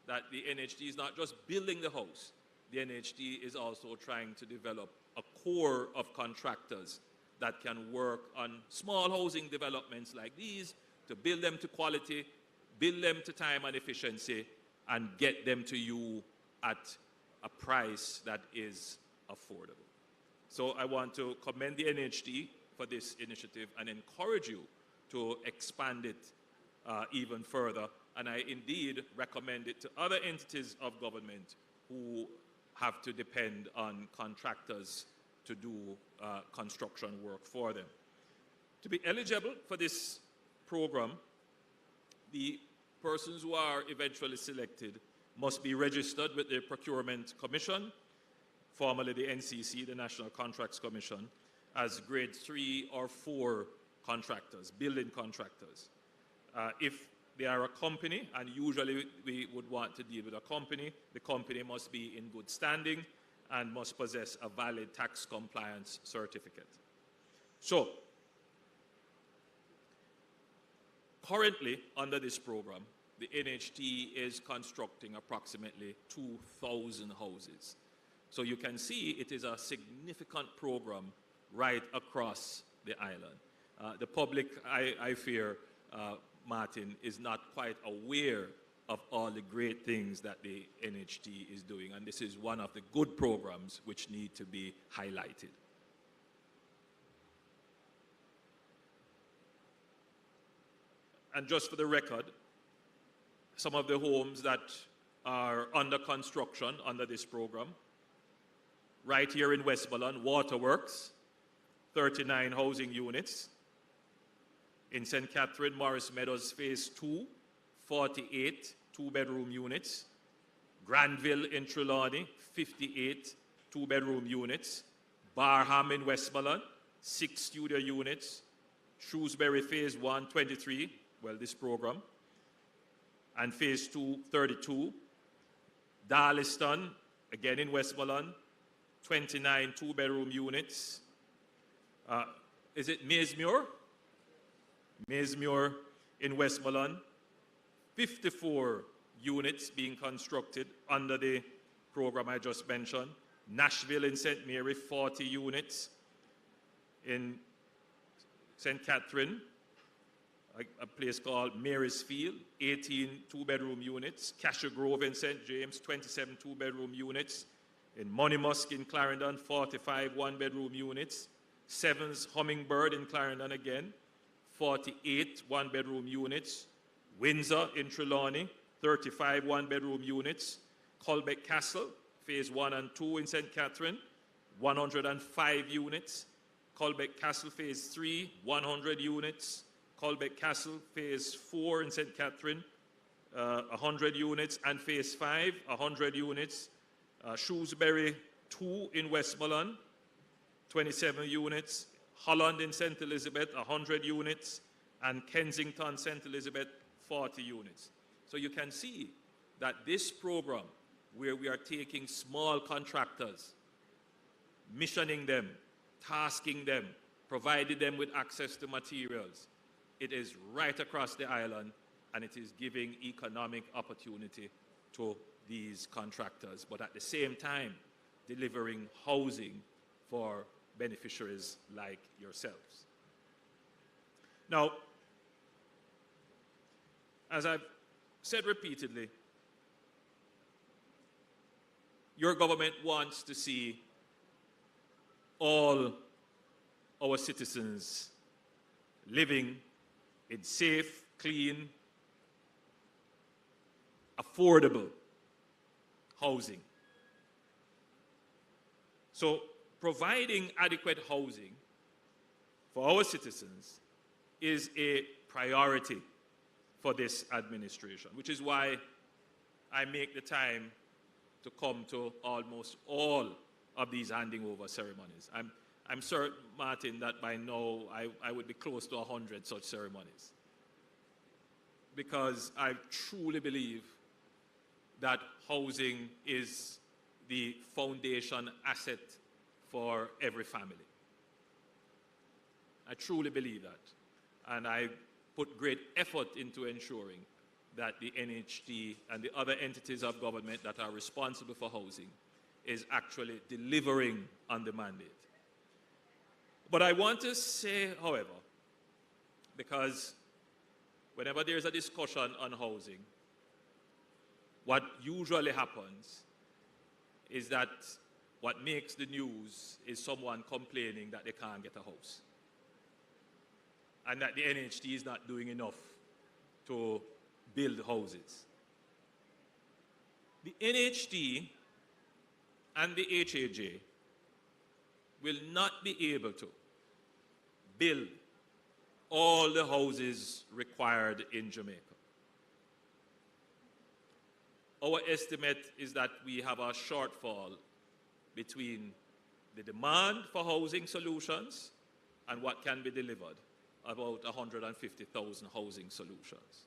that the NHT is not just building the house. The NHT is also trying to develop a core of contractors that can work on small housing developments like these, to build them to quality, build them to time and efficiency, and get them to you at a price that is affordable. So I want to commend the NHT for this initiative and encourage you to expand it even further. And I indeed recommend it to other entities of government who have to depend on contractors to do construction work for them. To be eligible for this program, the persons who are eventually selected must be registered with the Procurement Commission, formerly the NCC, the National Contracts Commission, as grade 3 or 4 contractors, building contractors. If they are a company, and usually we would want to deal with a company, the company must be in good standing and must possess a valid tax compliance certificate. So, currently, under this program, the NHT is constructing approximately 2,000 houses. So you can see it is a significant program right across the island. The public, I fear, Martin, is not quite aware of all the great things that the NHT is doing, and this is one of the good programs which need to be highlighted. And just for the record, some of the homes that are under construction under this program, right here in Westmoreland, Waterworks, 39 housing units. In St. Catherine, Morris Meadows Phase 2, 48 two-bedroom units. Granville in Trelawney, 58 two-bedroom units. Barham in Westmoreland, 6 studio units. Shrewsbury Phase 1, 23, well, this program. and phase 2, 32. Darliston, again in Westmoreland, 29 two-bedroom units. Is it Maysmuir? Maysmuir in Westmoreland, 54 units being constructed under the program I just mentioned. Nashville in St. Mary, 40 units. In St. Catherine, a place called Marysfield, 18 two-bedroom units. Cashew Grove in St. James, 27 two-bedroom units. In Monymusk in Clarendon, 45 one-bedroom units. Sevens Hummingbird in Clarendon again, 48 one-bedroom units. Windsor in Trelawney, 35 one-bedroom units. Colbeck Castle, phase 1 and 2 in St. Catherine, 105 units. Colbeck Castle phase 3, 100 units. Colbeck Castle phase 4 in St. Catherine, 100 units. And phase 5, 100 units. Shrewsbury 2 in Westmoreland, 27 units. Holland in St. Elizabeth, 100 units. And Kensington, St. Elizabeth, 40 units. So you can see that this program, where we are taking small contractors, missioning them, tasking them, providing them with access to materials, it is right across the island, and it is giving economic opportunity to these contractors, but at the same time, delivering housing for beneficiaries like yourselves. Now, as I've said repeatedly, your government wants to see all our citizens living in safe, clean, affordable housing. So providing adequate housing for our citizens is a priority for this administration, which is why I make the time to come to almost all of these handing over ceremonies. I'm certain, Martin, that by now I would be close to 100 such ceremonies, because I truly believe that housing is the foundation asset for every family. I truly believe that, and I put great effort into ensuring that the NHT and the other entities of government that are responsible for housing is actually delivering on the mandate. But I want to say, however, because whenever there's a discussion on housing, what usually happens is that what makes the news is someone complaining that they can't get a house, and that the NHT is not doing enough to build houses. The NHT and the HAJ will not be able to build all the houses required in Jamaica. Our estimate is that we have a shortfall between the demand for housing solutions and what can be delivered, about 150,000 housing solutions.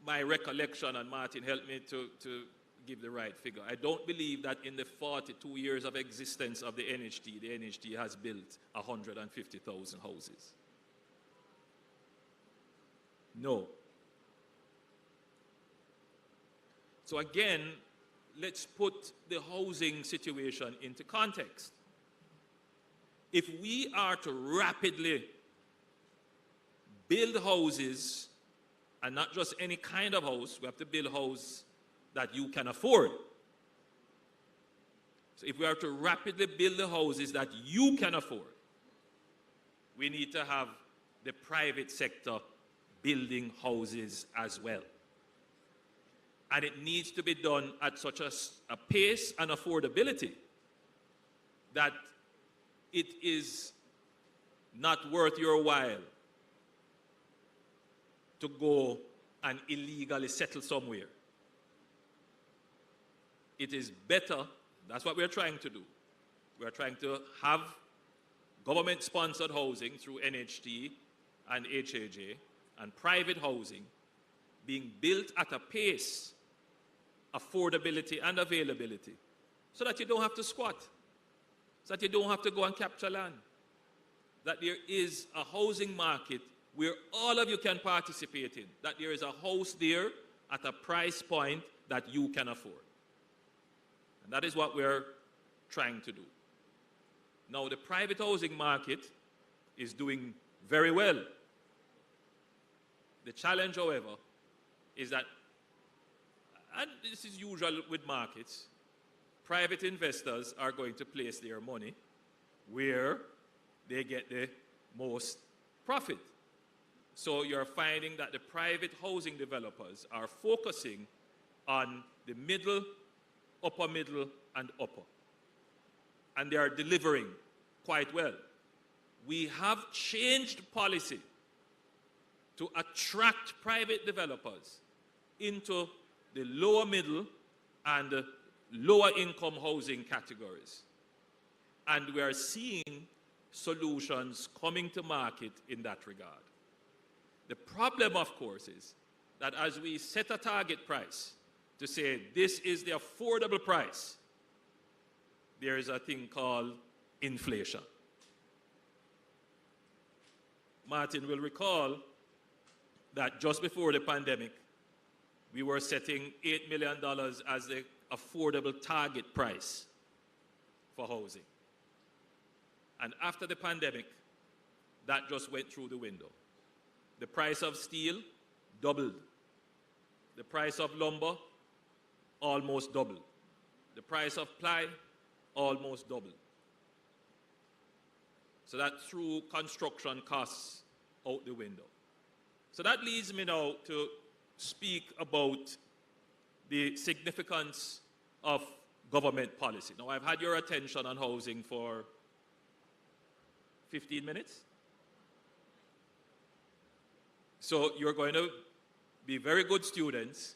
My recollection, and Martin helped me to give the right figure, I don't believe that in the 42 years of existence of the NHT has built 150,000 houses. No. So again, let's put the housing situation into context. If we are to rapidly build houses, and not just any kind of house, we have to build a house that you can afford. So if we are to rapidly build the houses that you can afford, we need to have the private sector building houses as well. And it needs to be done at such a pace and affordability that it is not worth your while to go and illegally settle somewhere. It is better, that's what we're trying to do. We're trying to have government-sponsored housing through NHT and HAJ, and private housing being built at a pace, affordability and availability, so that you don't have to squat, so that you don't have to go and capture land, that there is a housing market where all of you can participate in, that there is a house there at a price point that you can afford. And that is what we're trying to do. Now, the private housing market is doing very well. The challenge, however, is that, and this is usual with markets, private investors are going to place their money where they get the most profit. So you're finding that the private housing developers are focusing on the middle, upper middle, and upper. And they are delivering quite well. We have changed policy to attract private developers into the lower middle and lower income housing categories. And we are seeing solutions coming to market in that regard. The problem, of course, is that as we set a target price to say this is the affordable price, there is a thing called inflation. Martin will recall that just before the pandemic, we were setting $8 million as the affordable target price for housing. And after the pandemic, that just went through the window. The price of steel doubled. The price of lumber almost doubled. The price of ply almost doubled. So that threw construction costs out the window. So that leads me now to speak about the significance of government policy. Now, I've had your attention on housing for 15 minutes. So you're going to be very good students,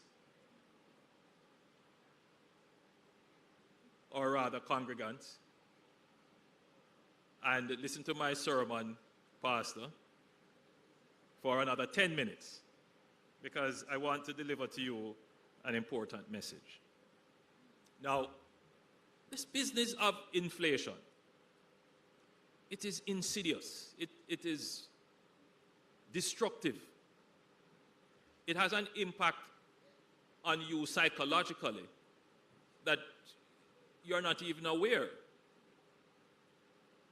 or rather congregants, and listen to my sermon, Pastor, for another 10 minutes, because I want to deliver to you an important message. Now, this business of inflation, it is insidious. It is destructive. It has an impact on you psychologically that you're not even aware.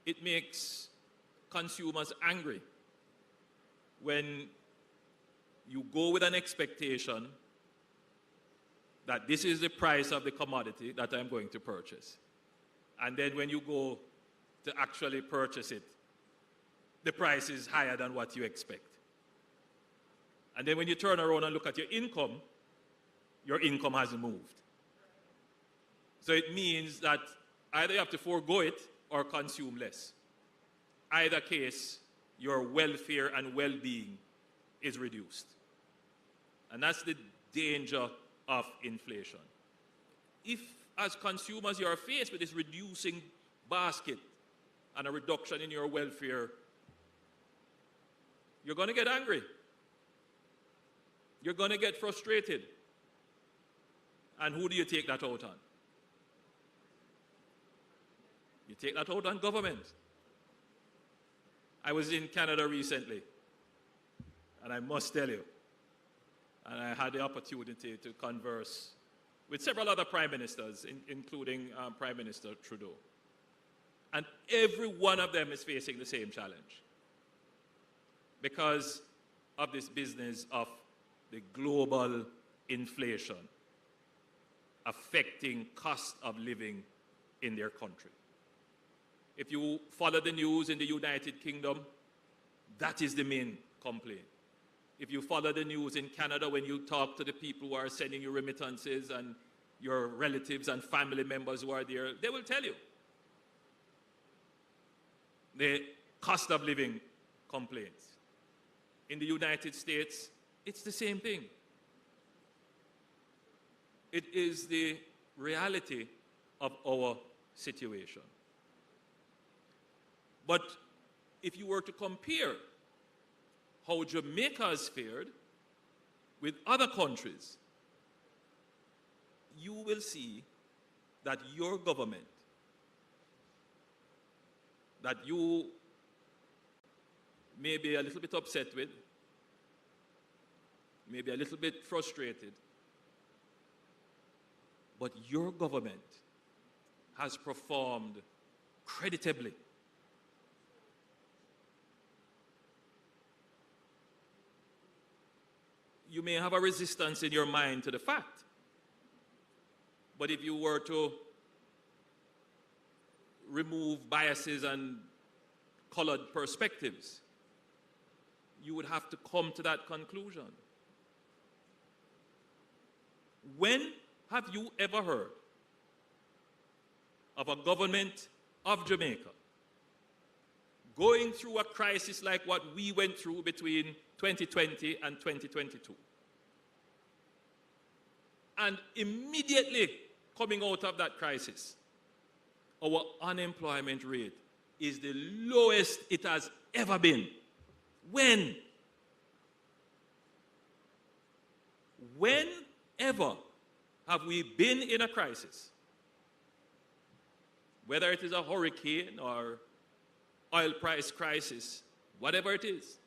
It makes consumers angry when you go with an expectation that this is the price of the commodity that I'm going to purchase. And then when you go to actually purchase it, the price is higher than what you expect. And then when you turn around and look at your income hasn't moved. So it means that either you have to forego it or consume less. Either case, your welfare and well-being is reduced. And that's the danger of inflation. If, as consumers, you are faced with this reducing basket and a reduction in your welfare, you're going to get angry. You're going to get frustrated. And who do you take that out on? You take that out on government. I was in Canada recently, and I must tell you, and I had the opportunity to converse with several other prime ministers, including Prime Minister Trudeau. And every one of them is facing the same challenge because of this business of the global inflation affecting cost of living in their country. If you follow the news in the United Kingdom, that is the main complaint. If you follow the news in Canada, when you talk to the people who are sending you remittances and your relatives and family members who are there, they will tell you the cost of living complaints. In the United States, it's the same thing. It is the reality of our situation. But if you were to compare how Jamaica has fared with other countries, you will see that your government, that you may be a little bit upset with, maybe a little bit frustrated, but your government has performed creditably. You may have a resistance in your mind to the fact, but if you were to remove biases and colored perspectives, you would have to come to that conclusion. When have you ever heard of a government of Jamaica going through a crisis like what we went through between 2020 and 2022, and immediately coming out of that crisis, our unemployment rate is the lowest it has ever been? When? Whenever have we been in a crisis? Whether it is a hurricane or oil price crisis, whatever it is.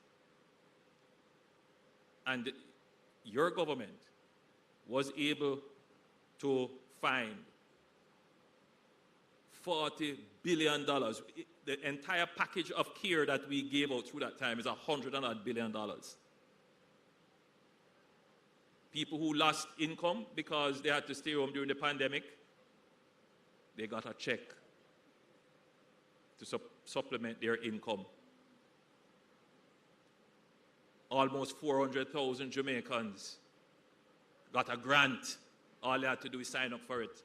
And your government was able to find $40 billion. The entire package of care that we gave out through that time is $100 billion. People who lost income because they had to stay home during the pandemic, they got a check to supplement their income. Almost 400,000 Jamaicans got a grant. All they had to do is sign up for it.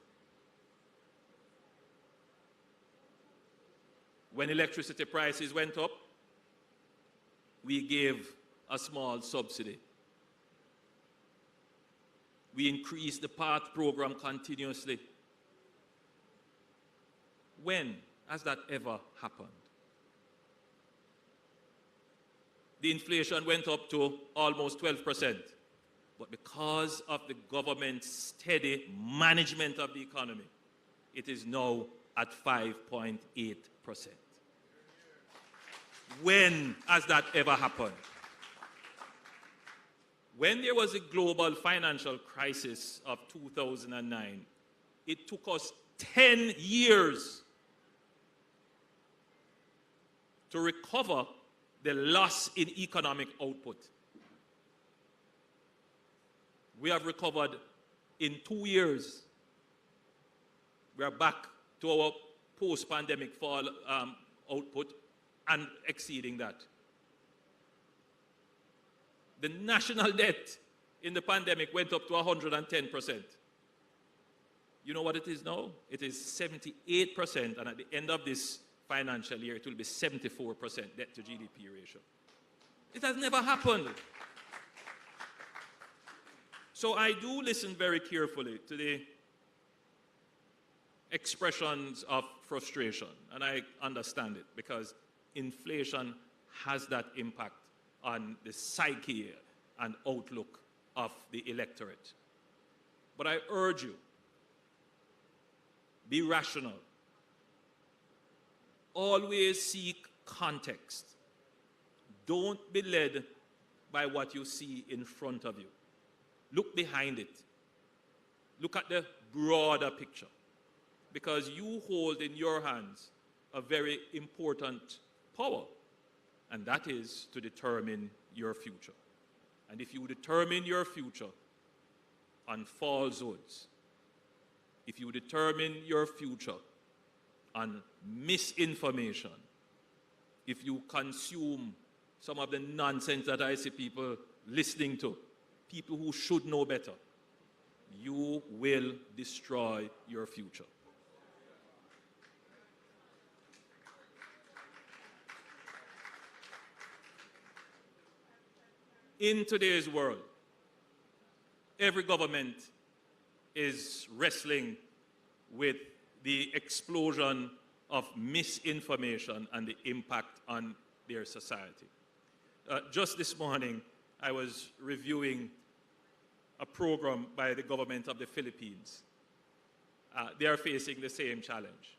When electricity prices went up, we gave a small subsidy. We increased the PATH program continuously. When has that ever happened? The inflation went up to almost 12%. But because of the government's steady management of the economy, it is now at 5.8%. When has that ever happened? When there was a global financial crisis of 2009, it took us 10 years to recover the loss in economic output. We have recovered in 2 years. We are back to our post-pandemic fall output and exceeding that. The national debt in the pandemic went up to 110%. You know what it is now? It is 78%, and at the end of this financial year, it will be 74% debt to GDP ratio. It has never happened. So I do listen very carefully to the expressions of frustration, and I understand it, because inflation has that impact on the psyche and outlook of the electorate. But I urge you, be rational. Always seek context. Don't be led by what you see in front of you. Look behind it. Look at the broader picture, because you hold in your hands a very important power, and that is to determine your future. And if you determine your future on falsehoods, if you determine your future on misinformation, if you consume some of the nonsense that I see people listening to, people who should know better, you will destroy your future. In today's world, every government is wrestling with the explosion of misinformation and the impact on their society. Just this morning, I was reviewing a program by the government of the Philippines. They are facing the same challenge.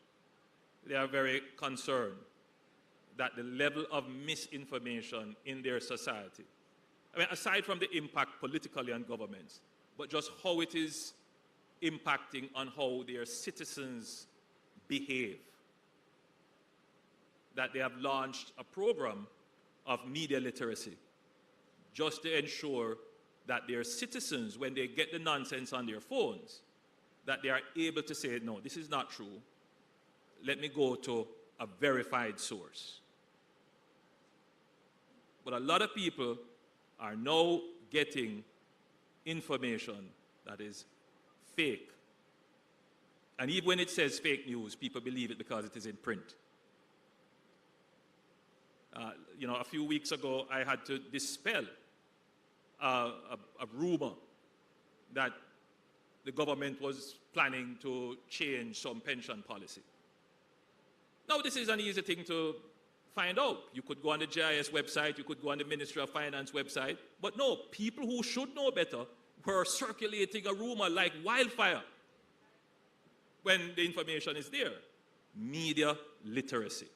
They are very concerned that the level of misinformation in their society, I mean, aside from the impact politically on governments, but just how it is impacting on how their citizens behave, that they have launched a program of media literacy just to ensure that their citizens, when they get the nonsense on their phones, that they are able to say, no, this is not true. Let me go to a verified source. But a lot of people are now getting information that is fake. And even when it says fake news, people believe it because it is in print. A few weeks ago, I had to dispel a rumor that the government was planning to change some pension policy. Now, this is an easy thing to find out. You could go on the GIS website, you could go on the Ministry of Finance website, but no, people who should know better were circulating a rumor like wildfire when the information is there. Media literacy.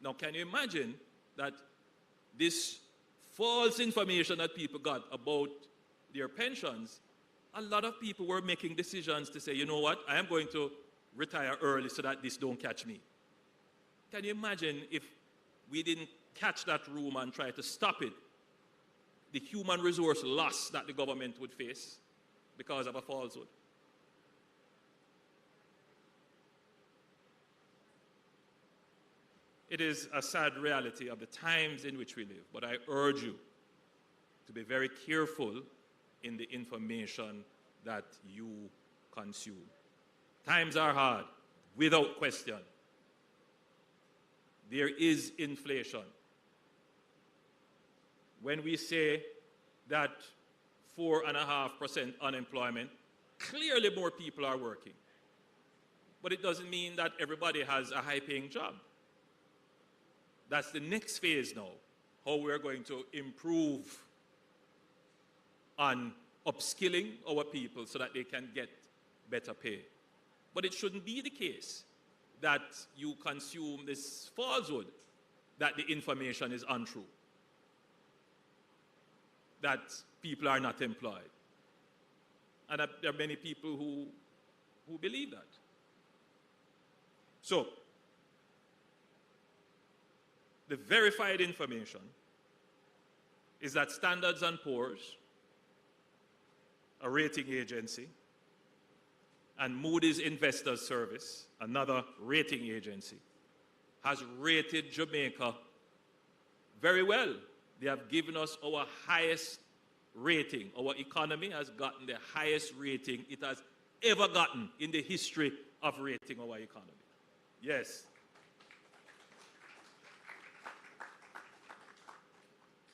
Now, can you imagine that this false information that people got about their pensions, a lot of people were making decisions to say, you know what, I am going to retire early so that this don't catch me. Can you imagine if we didn't catch that rumor and try to stop it, the human resource loss that the government would face because of a falsehood? It is a sad reality of the times in which we live, but I urge you to be very careful in the information that you consume. Times are hard, without question. There is inflation. When we say that 4.5% unemployment, clearly more people are working. But it doesn't mean that everybody has a high-paying job. That's the next phase now, how we're going to improve on upskilling our people so that they can get better pay. But it shouldn't be the case that you consume this falsehood that the information is untrue, that people are not employed. And that there are many people who believe that. So, the verified information is that Standards & Poor's, a rating agency, and Moody's Investors Service, another rating agency, has rated Jamaica very well. They have given us our highest rating. Our economy has gotten the highest rating it has ever gotten in the history of rating our economy. Yes.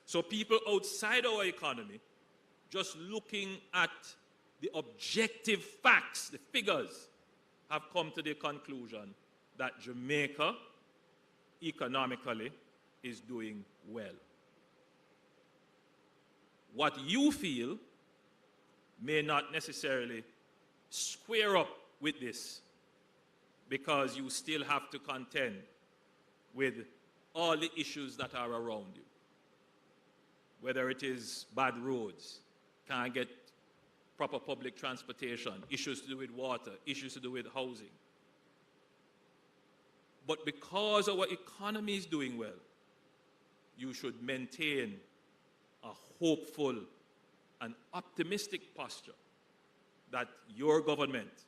So people outside our economy, just looking at the objective facts, the figures, have come to the conclusion that Jamaica economically is doing well. What you feel may not necessarily square up with this, because you still have to contend with all the issues that are around you. Whether it is bad roads, can't get proper public transportation, issues to do with water, issues to do with housing. But because our economy is doing well, you should maintain a hopeful and optimistic posture that your government,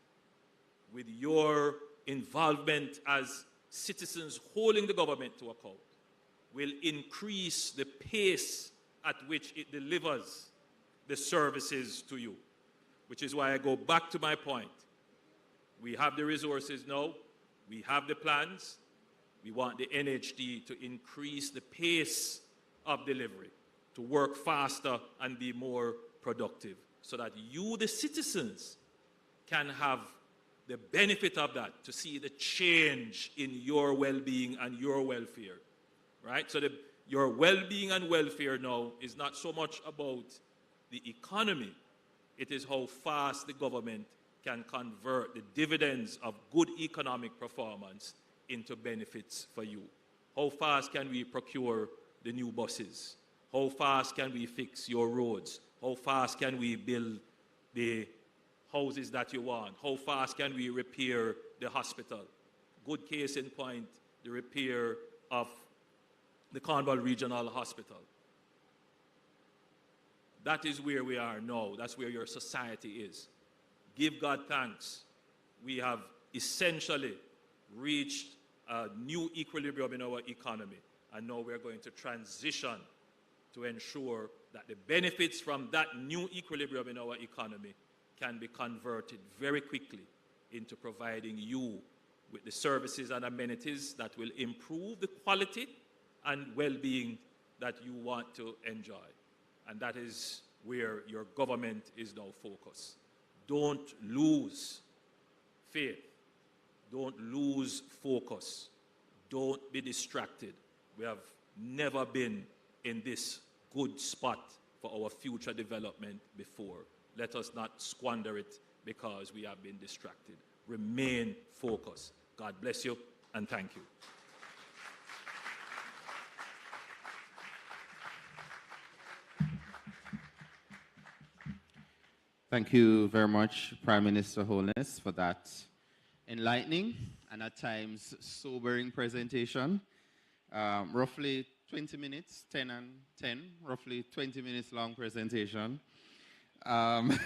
with your involvement as citizens holding the government to account, will increase the pace at which it delivers the services to you. Which is why I go back to my point. We have the resources now, we have the plans, we want the NHT to increase the pace of delivery, to work faster and be more productive, so that you, the citizens, can have the benefit of that, to see the change in your well-being and your welfare, right? So your well-being and welfare now is not so much about the economy. It is how fast the government can convert the dividends of good economic performance into benefits for you. How fast can we procure the new buses? How fast can we fix your roads? How fast can we build the houses that you want? How fast can we repair the hospital? Good case in point, the repair of the Cornwall Regional Hospital. That is where we are now. That's where your society is. Give God thanks. We have essentially reached a new equilibrium in our economy, and now we're going to transition to ensure that the benefits from that new equilibrium in our economy can be converted very quickly into providing you with the services and amenities that will improve the quality and well-being that you want to enjoy. And that is where your government is now focused. Don't lose faith. Don't lose focus. Don't be distracted. We have never been in this good spot for our future development before. Let us not squander it because we have been distracted. Remain focused. God bless you and thank you.
Thank you very much, Prime Minister Holness, for that enlightening and at times sobering presentation. Roughly 20 minutes, 10 and 10, roughly 20 minutes long presentation. And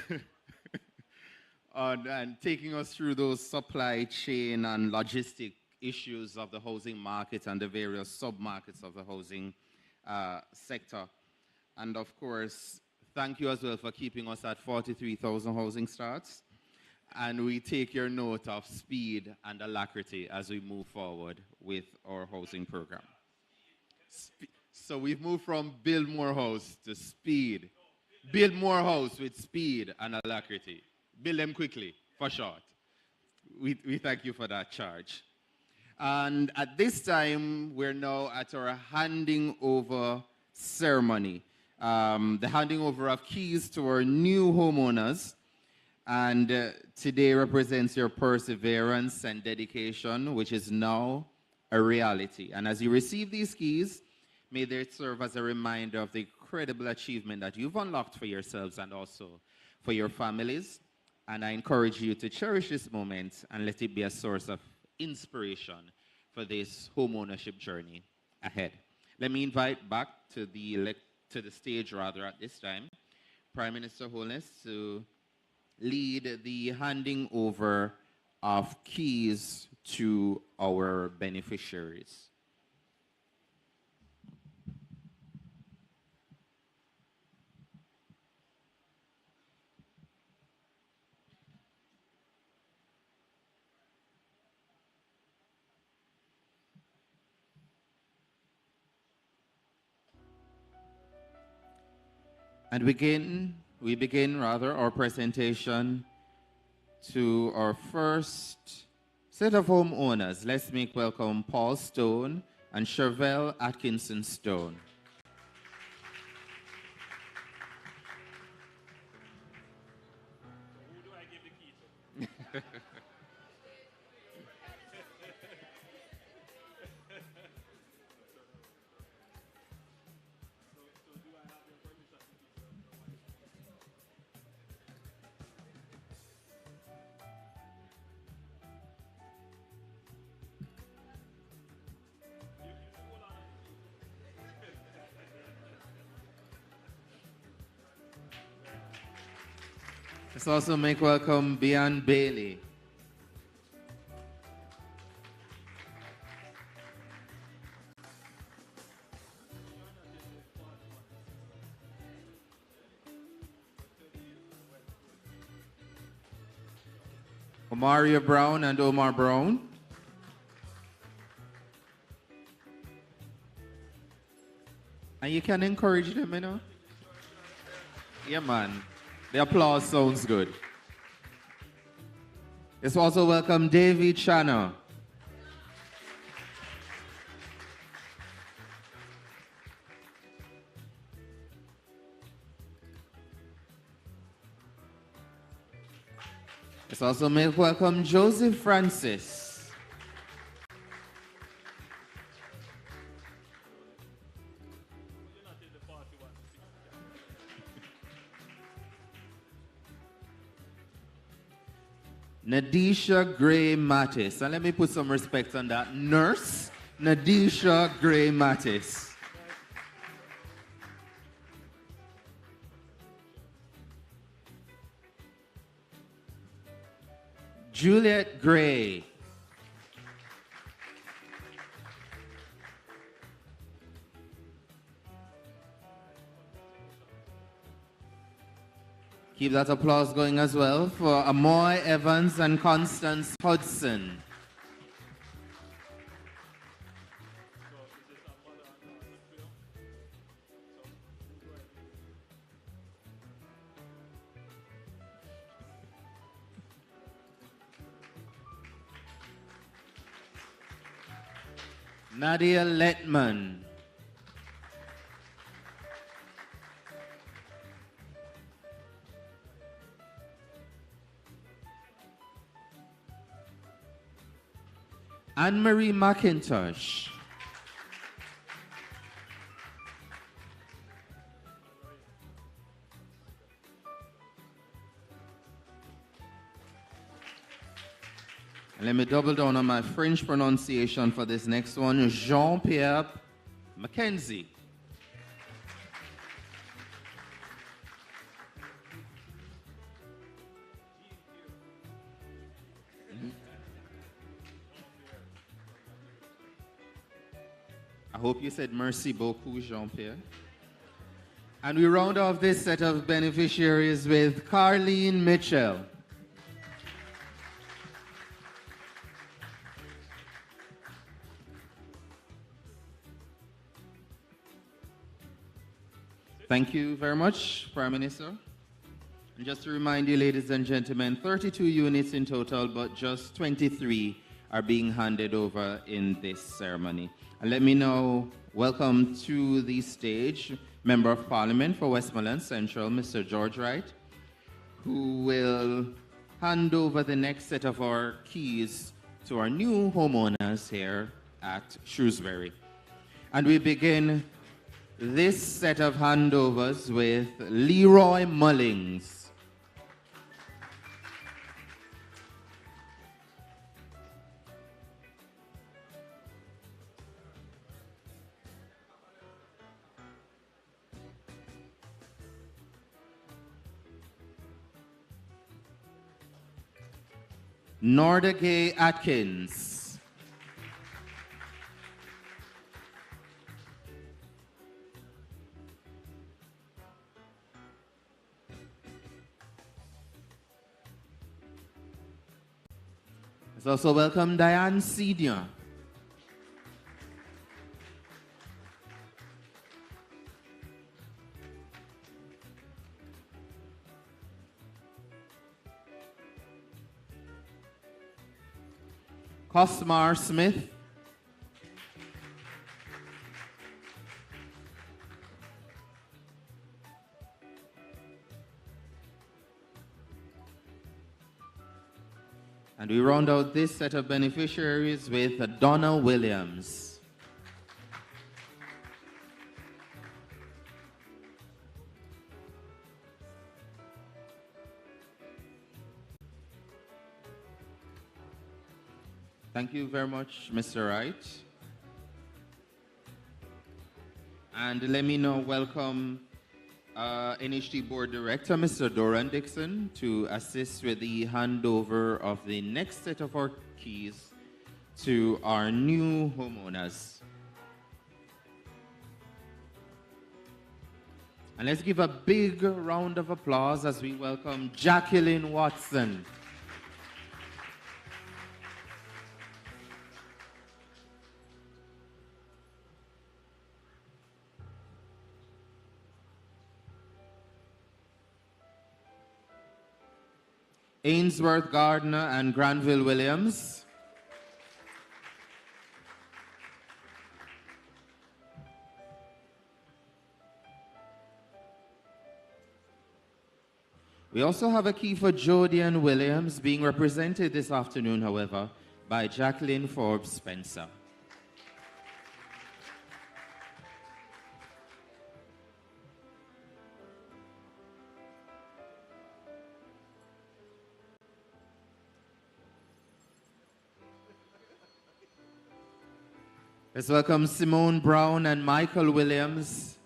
taking us through those supply chain and logistic issues of the housing market and the various sub-markets of the housing sector. And of course, thank you as well for keeping us at 43,000 housing starts. And we take your note of speed and alacrity as we move forward with our housing program. So we've moved from build more house to speed. Build more house with speed and alacrity. Build them quickly, for short. We thank you for that charge. And at this time, we're now at our handing over ceremony. The handing over of keys to our new homeowners. And today represents your perseverance and dedication, which is now a reality. And as you receive these keys, may they serve as a reminder of the incredible achievement that you've unlocked for yourselves and also for your families. And I encourage you to cherish this moment and let it be a source of inspiration for this homeownership journey ahead. Let me invite back to the stage at this time, Prime Minister Holness to lead the handing over of keys to our beneficiaries. And we begin our presentation to our first set of homeowners. Let's make welcome Paul Stone and Chevelle Atkinson Stone.
Who do I give the key to?
Let's also make welcome Bian Bailey. Omaria Brown and Omar Brown. And you can encourage them, you know? Yeah, man. The applause sounds good. Let's also welcome Davy Chana. Let's also welcome Joseph Francis. Nadisha Gray Mattis. And let me put some respect on that. Nurse Nadisha Gray Mattis. Juliet Gray. Keep that applause going as well for Amoy Evans and Constance Hudson. Nadia Letman. Anne-Marie McIntosh. And let me double down on my French pronunciation for this next one. Jean-Pierre Mackenzie. I hope you said merci beaucoup, Jean-Pierre. And we round off this set of beneficiaries with Carlene Mitchell. Thank you very much, Prime Minister. And just to remind you, ladies and gentlemen, 32 units in total, but just 23 are being handed over in this ceremony. And let me now welcome to the stage Member of Parliament for Westmoreland Central, Mr. George Wright, who will hand over the next set of our keys to our new homeowners here at Shrewsbury. And we begin this set of handovers with Leroy Mullings. Nordagay Atkins. Let's also welcome Diane Senior. Cosmar Smith. And we round out this set of beneficiaries with Donna Williams. Thank you very much, Mr. Wright. And let me now welcome NHT Board Director, Mr. Doran Dixon, to assist with the handover of the next set of our keys to our new homeowners. And let's give a big round of applause as we welcome Jacqueline Watson. Ainsworth Gardner and Granville Williams. We also have a key for Jody and Williams, being represented this afternoon, however, by Jacqueline Forbes Spencer. Let's welcome Simone Brown and Michael Williams.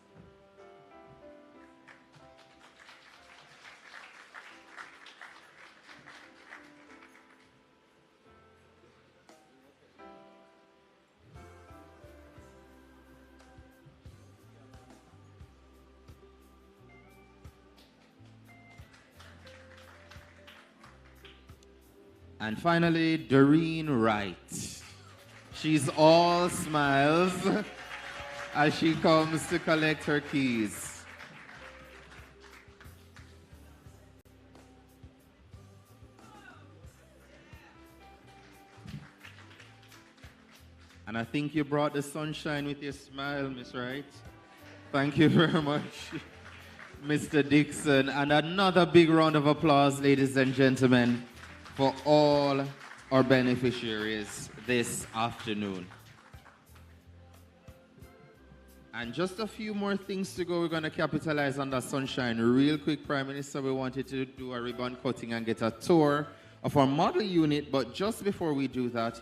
And finally, Doreen Wright. She's all smiles as she comes to collect her keys. And I think you brought the sunshine with your smile, Miss Wright. Thank you very much, Mr. Dixon. And another big round of applause, ladies and gentlemen, for all our beneficiaries this afternoon. And just a few more things to go. We're going to capitalize on that sunshine real quick, Prime Minister. We wanted to do a ribbon cutting and get a tour of our model unit. But just before we do that,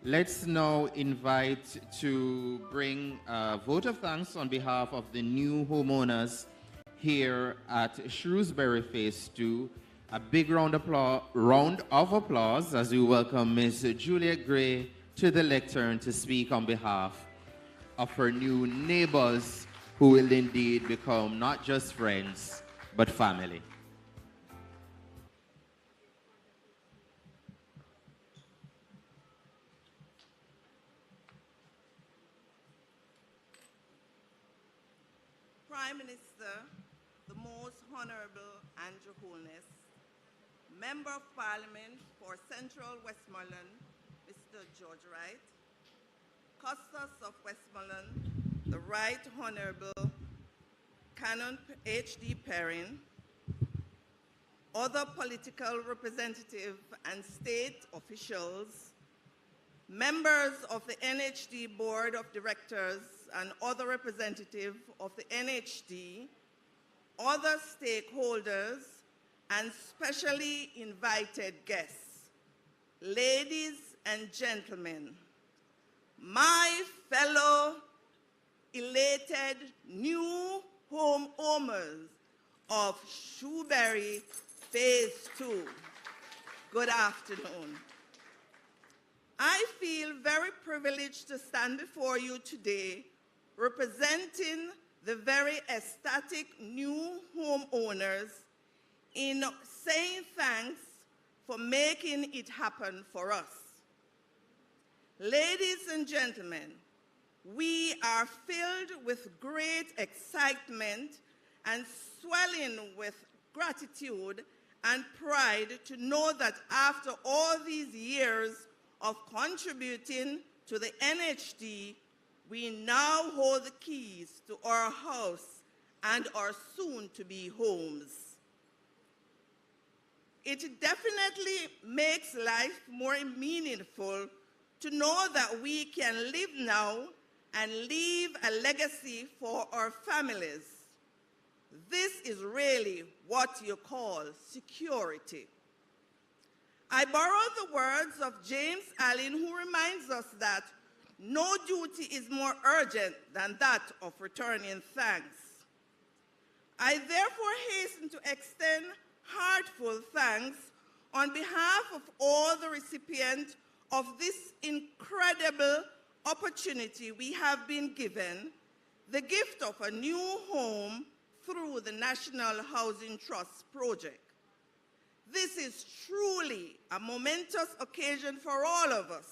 let's now invite to bring a vote of thanks on behalf of the new homeowners here at Shrewsbury Phase 2. A big round of applause as we welcome Ms. Juliet Gray to the lectern to speak on behalf of her new neighbors, who will indeed become not just friends, but family.
Prime Minister, the Most Honourable Andrew Holness, Member of Parliament for Central Westmoreland, Mr. George Wright, Custos of Westmoreland, the Right Honourable Canon H.D. Perrin, other political representatives and state officials, members of the NHT Board of Directors and other representatives of the NHT, other stakeholders, and specially invited guests, ladies and gentlemen, my fellow elated new homeowners of Shrewsbury Phase 2, good afternoon. I feel very privileged to stand before you today representing the very ecstatic new homeowners in saying thanks for making it happen for us. Ladies and gentlemen, we are filled with great excitement and swelling with gratitude and pride to know that after all these years of contributing to the NHT, we now hold the keys to our house and our soon-to-be homes. It definitely makes life more meaningful to know that we can live now and leave a legacy for our families. This is really what you call security. I borrow the words of James Allen, who reminds us that no duty is more urgent than that of returning thanks. I therefore hasten to extend heartfelt thanks on behalf of all the recipients of this incredible opportunity we have been given, the gift of a new home through the National Housing Trust project. This is truly a momentous occasion for all of us,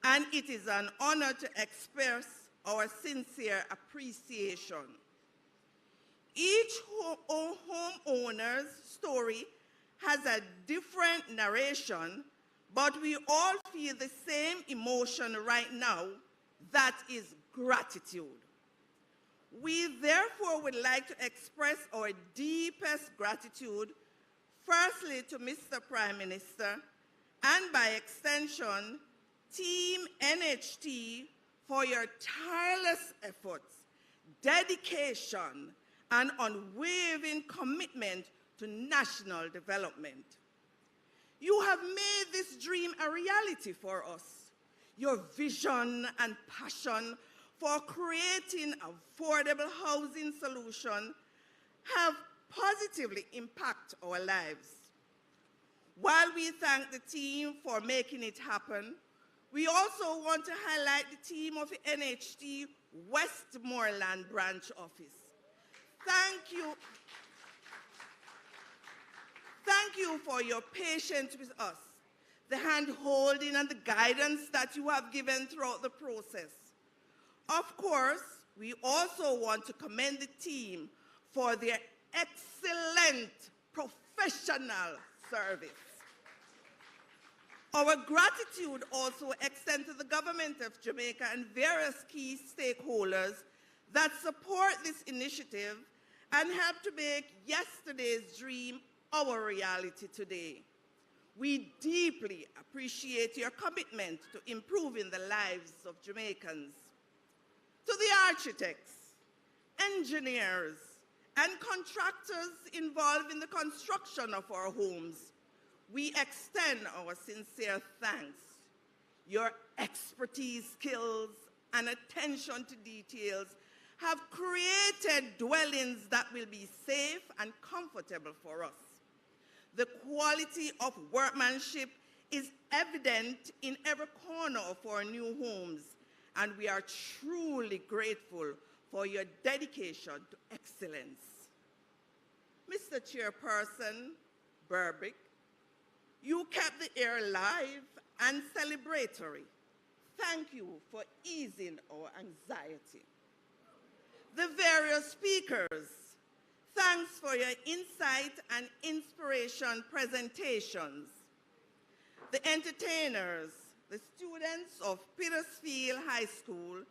and it is an honor to express our sincere appreciation. Each homeowner's story has a different narration, but we all feel the same emotion right now, that is gratitude. We therefore would like to express our deepest gratitude, firstly to Mr. Prime Minister, and by extension, Team NHT, for your tireless efforts, dedication, and unwavering commitment to national development. You have made this dream a reality for us. Your vision and passion for creating affordable housing solutions have positively impacted our lives. While we thank the team for making it happen, we also want to highlight the team of the NHT Westmoreland branch office. Thank you. Thank you for your patience with us, the hand-holding and the guidance that you have given throughout the process. Of course, we also want to commend the team for their excellent professional service. Our gratitude also extends to the government of Jamaica and various key stakeholders that support this initiative and help to make yesterday's dream our reality today. We deeply appreciate your commitment to improving the lives of Jamaicans. To the architects, engineers, and contractors involved in the construction of our homes, we extend our sincere thanks. Your expertise, skills, and attention to details have created dwellings that will be safe and comfortable for us. The quality of workmanship is evident in every corner of our new homes, and we are truly grateful for your dedication to excellence. Mr. Chairperson Berbick, you kept the air live and celebratory. Thank you for easing our anxiety. The various speakers, thanks for your insight and inspiration presentations. The entertainers, the students of Petersfield High School,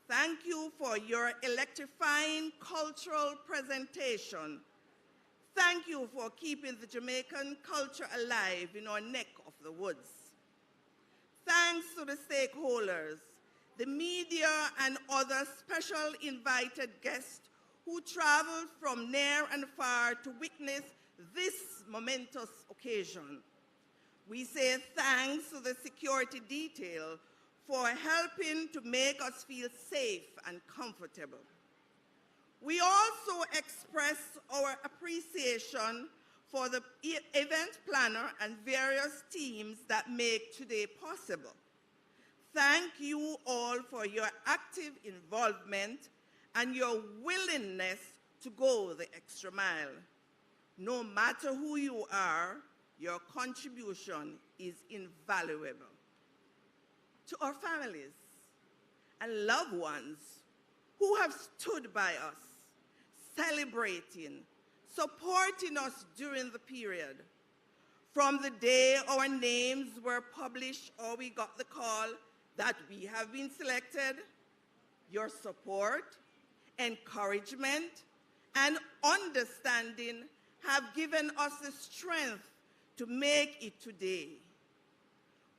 thank you for your electrifying cultural presentation. Thank you for keeping the Jamaican culture alive in our neck of the woods. Thanks to the stakeholders, the media and other special invited guests who traveled from near and far to witness this momentous occasion. We say thanks to the security detail for helping to make us feel safe and comfortable. We also express our appreciation for the event planner and various teams that make today possible. Thank you all for your active involvement and your willingness to go the extra mile. No matter who you are, your contribution is invaluable. To our families and loved ones who have stood by us, celebrating, supporting us during the period. From the day our names were published or we got the call that we have been selected, your support, encouragement, and understanding have given us the strength to make it today.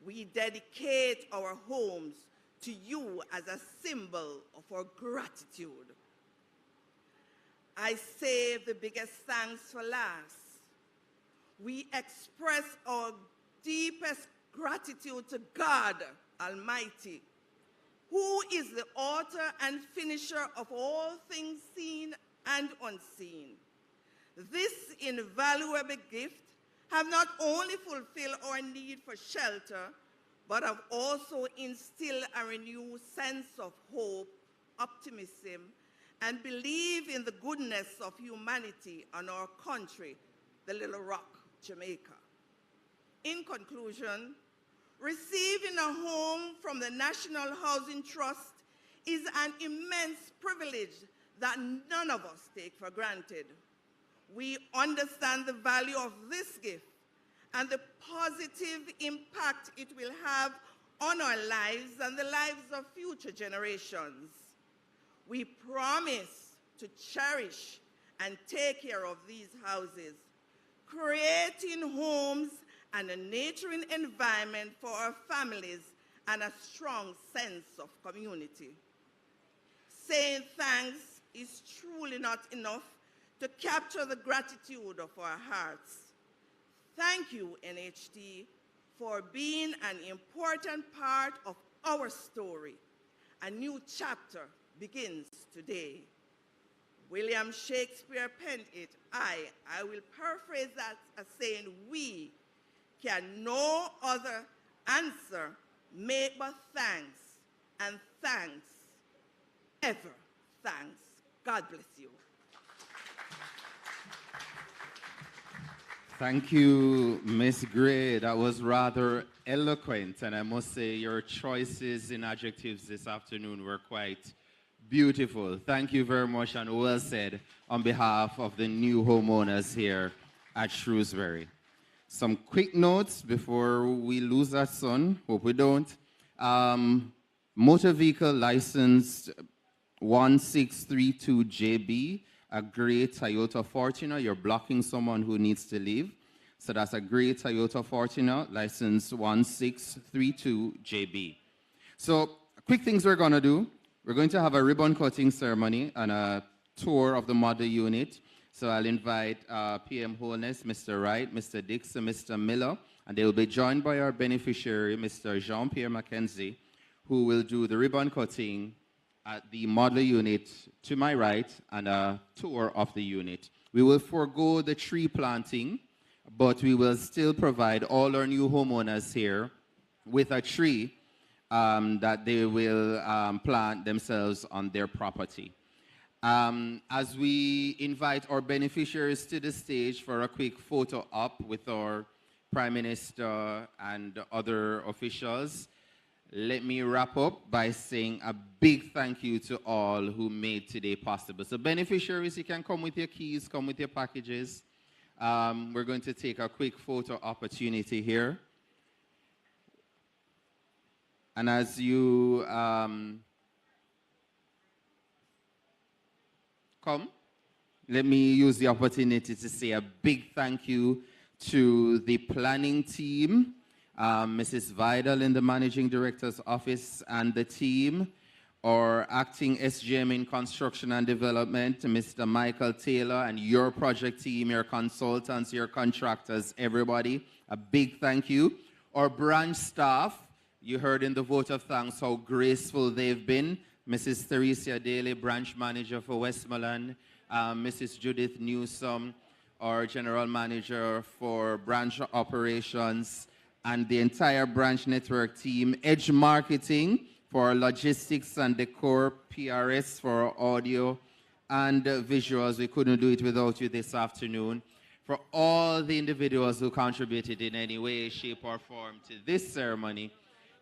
We dedicate our homes to you as a symbol of our gratitude. I save the biggest thanks for last. We express our deepest gratitude to God Almighty, who is the author and finisher of all things seen and unseen. This invaluable gift have not only fulfilled our need for shelter, but have also instilled a renewed sense of hope, optimism, and belief in the goodness of humanity and our country, the Little Rock, Jamaica. In conclusion, receiving a home from the National Housing Trust is an immense privilege that none of us take for granted. We understand the value of this gift and the positive impact it will have on our lives and the lives of future generations. We promise to cherish and take care of these houses, creating homes and a nurturing environment for our families and a strong sense of community. Saying thanks is truly not enough to capture the gratitude of our hearts. Thank you, NHT, for being an important part of our story. A new chapter begins today. William Shakespeare penned it. I will paraphrase that as saying, we can no other answer make but thanks, and thanks, ever thanks. God bless you.
Thank you, Miss Gray. That was rather eloquent, and I must say your choices in adjectives this afternoon were quite beautiful. Thank you very much, and well said on behalf of the new homeowners here at Shrewsbury. Some quick notes before we lose our son. Hope we don't. Motor vehicle licensed 1632JB, a gray Toyota Fortuner. You're blocking someone who needs to leave. So that's a gray Toyota Fortuner, license 1632JB. So quick things we're going to do. We're going to have a ribbon cutting ceremony and a tour of the model unit. So I'll invite PM Holness, Mr. Wright, Mr. Dixon, Mr. Miller, and they will be joined by our beneficiary, Mr. Jean-Pierre Mackenzie, who will do the ribbon cutting at the model unit to my right and a tour of the unit. We will forego the tree planting, but we will still provide all our new homeowners here with a tree that they will plant themselves on their property. As we invite our beneficiaries to the stage for a quick photo op with our Prime Minister and other officials, let me wrap up by saying a big thank you to all who made today possible. So beneficiaries, you can come with your keys, come with your packages. We're going to take a quick photo opportunity here. And as you come, let me use the opportunity to say a big thank you to the planning team, Mrs. Vidal in the Managing Director's office and the team, our acting SGM in Construction and Development, Mr. Michael Taylor, and your project team, your consultants, your contractors, everybody, a big thank you. Our branch staff, you heard in the vote of thanks how graceful they've been. Mrs. Theresia Daly, branch manager for Westmoreland, Mrs. Judith Newsom, our general manager for branch operations, and the entire branch network team, Edge Marketing for logistics and decor, PRS for audio and visuals. We couldn't do it without you this afternoon. For all the individuals who contributed in any way, shape, or form to this ceremony,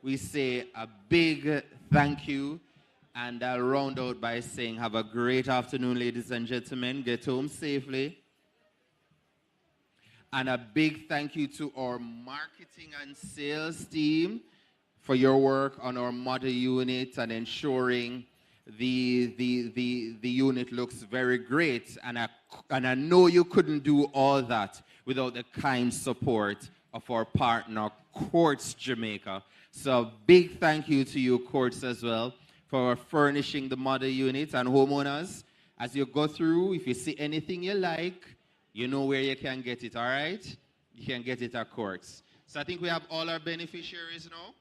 we say a big thank you. And I'll round out by saying have a great afternoon, ladies and gentlemen. Get home safely. And a big thank you to our marketing and sales team for your work on our model unit and ensuring the unit looks very great. And I know you couldn't do all that without the kind support of our partner, Quartz Jamaica. So big thank you to you, Quartz, as well, for furnishing the model unit. And homeowners, as you go through, if you see anything you like, you know where you can get it, all right? You can get it at Quartz. So I think we have all our beneficiaries now.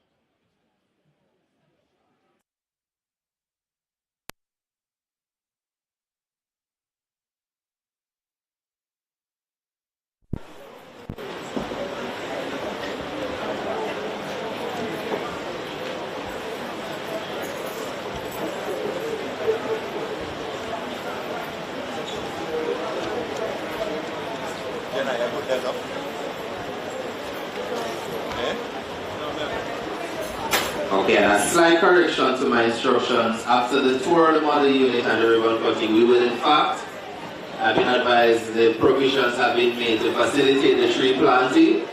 Okay, and a slight correction to my instructions. After the tour of the model unit and the ribbon cutting, we will in fact have been advised the provisions have been made to facilitate the tree planting.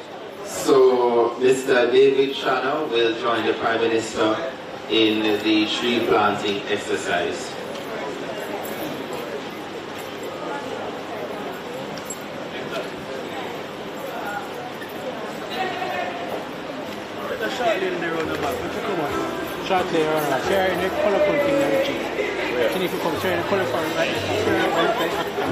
So Mr. David Chana will join the Prime Minister in the tree planting exercise.
Shortly around that. Share in the colorful thing that we check. And if you come share in the colorful like this, share in the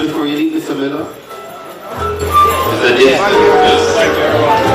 Before you leave, Mr. Miller.
Thank you, everyone.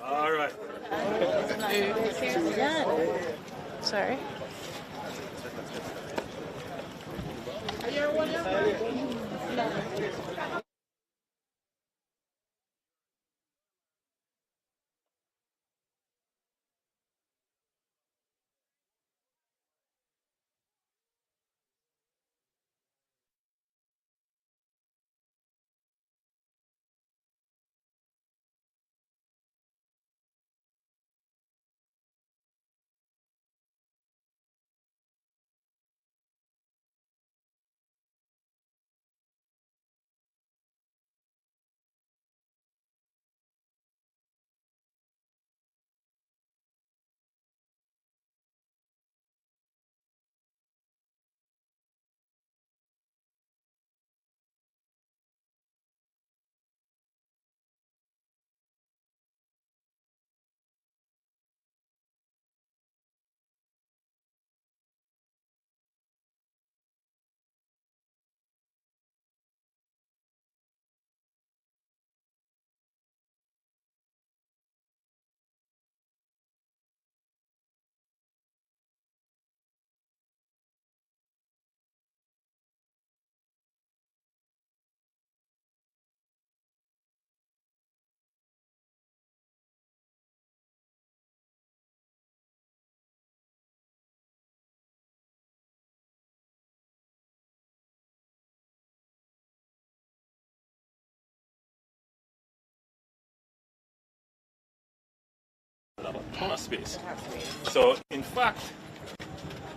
All right.
Sorry.
A ton of space. So, in fact,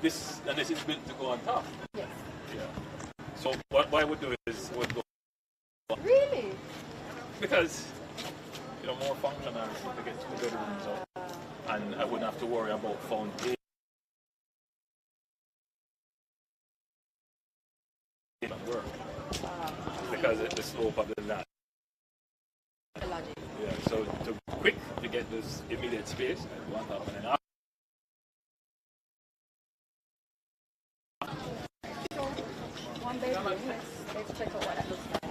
this is built to go on top.
Yes.
Yeah. So, what I would do is would go.
Really?
Because, more functional to get 2 bedrooms out, and I wouldn't have to worry about foundation work because of the slope of the land. Yeah, so to quick to get this immediate space, one top and then
One bedroom. Let's check out what it looks like.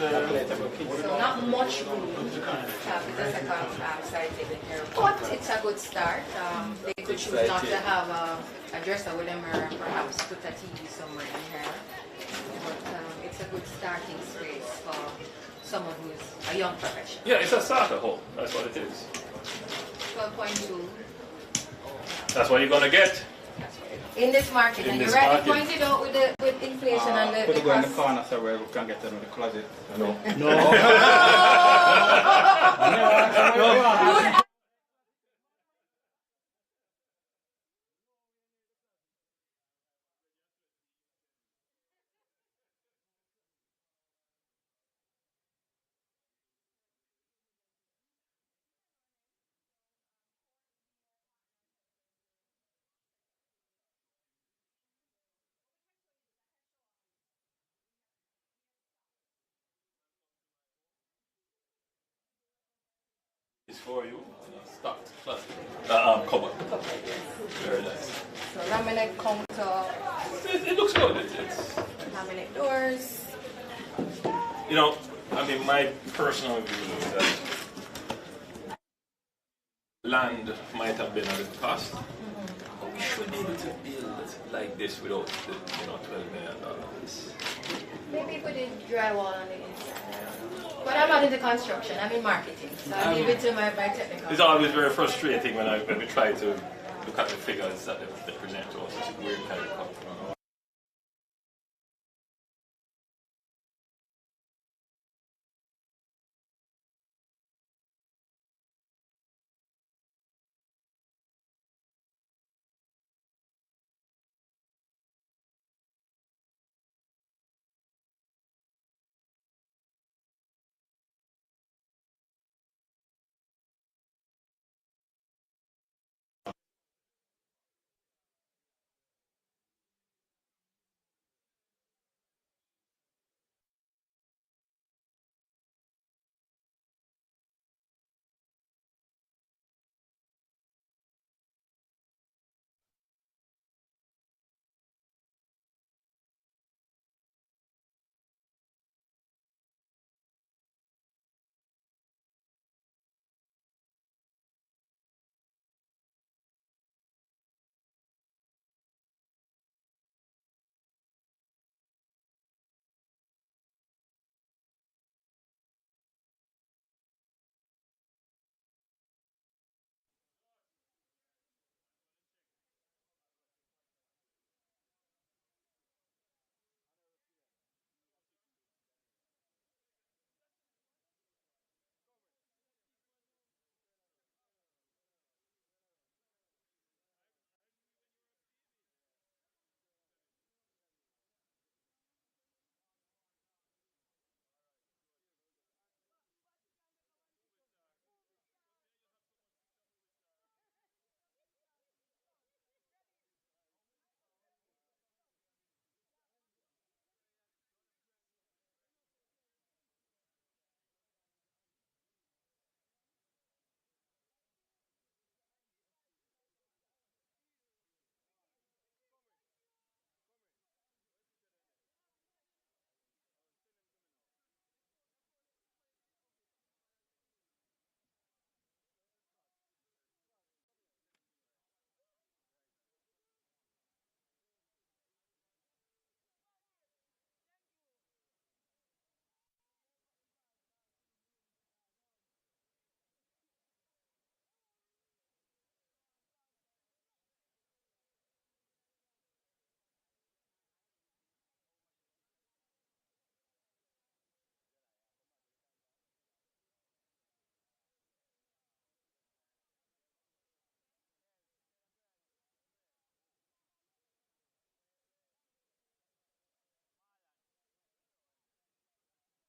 So not much room to have the second side table here, but it's a good start. They could choose not to have a dresser with them or perhaps put a TV somewhere in here. But it's a good starting space for someone who's a young professional.
yeah, it's a starter home. That's what it is.
12.2.
That's what you're gonna get.
In this market,
In
and
this
you're right,
market.
you pointed out with inflation and the
Could you go in the
cost.
corner so where we can get into the closet?
No. It's for you. Stocked closet. Cupboard. Very nice.
So laminate counter,
It looks good. It's
laminate doors.
my personal view is that land might have been a little cost, but we should be able to build like this without the, $12 million.
Maybe put in drywall on the inside. But I'm not into construction, I'm in marketing. So I leave it to my technical.
It's always very frustrating when we try to look at the figures that they present to us. It's weird kind of come from.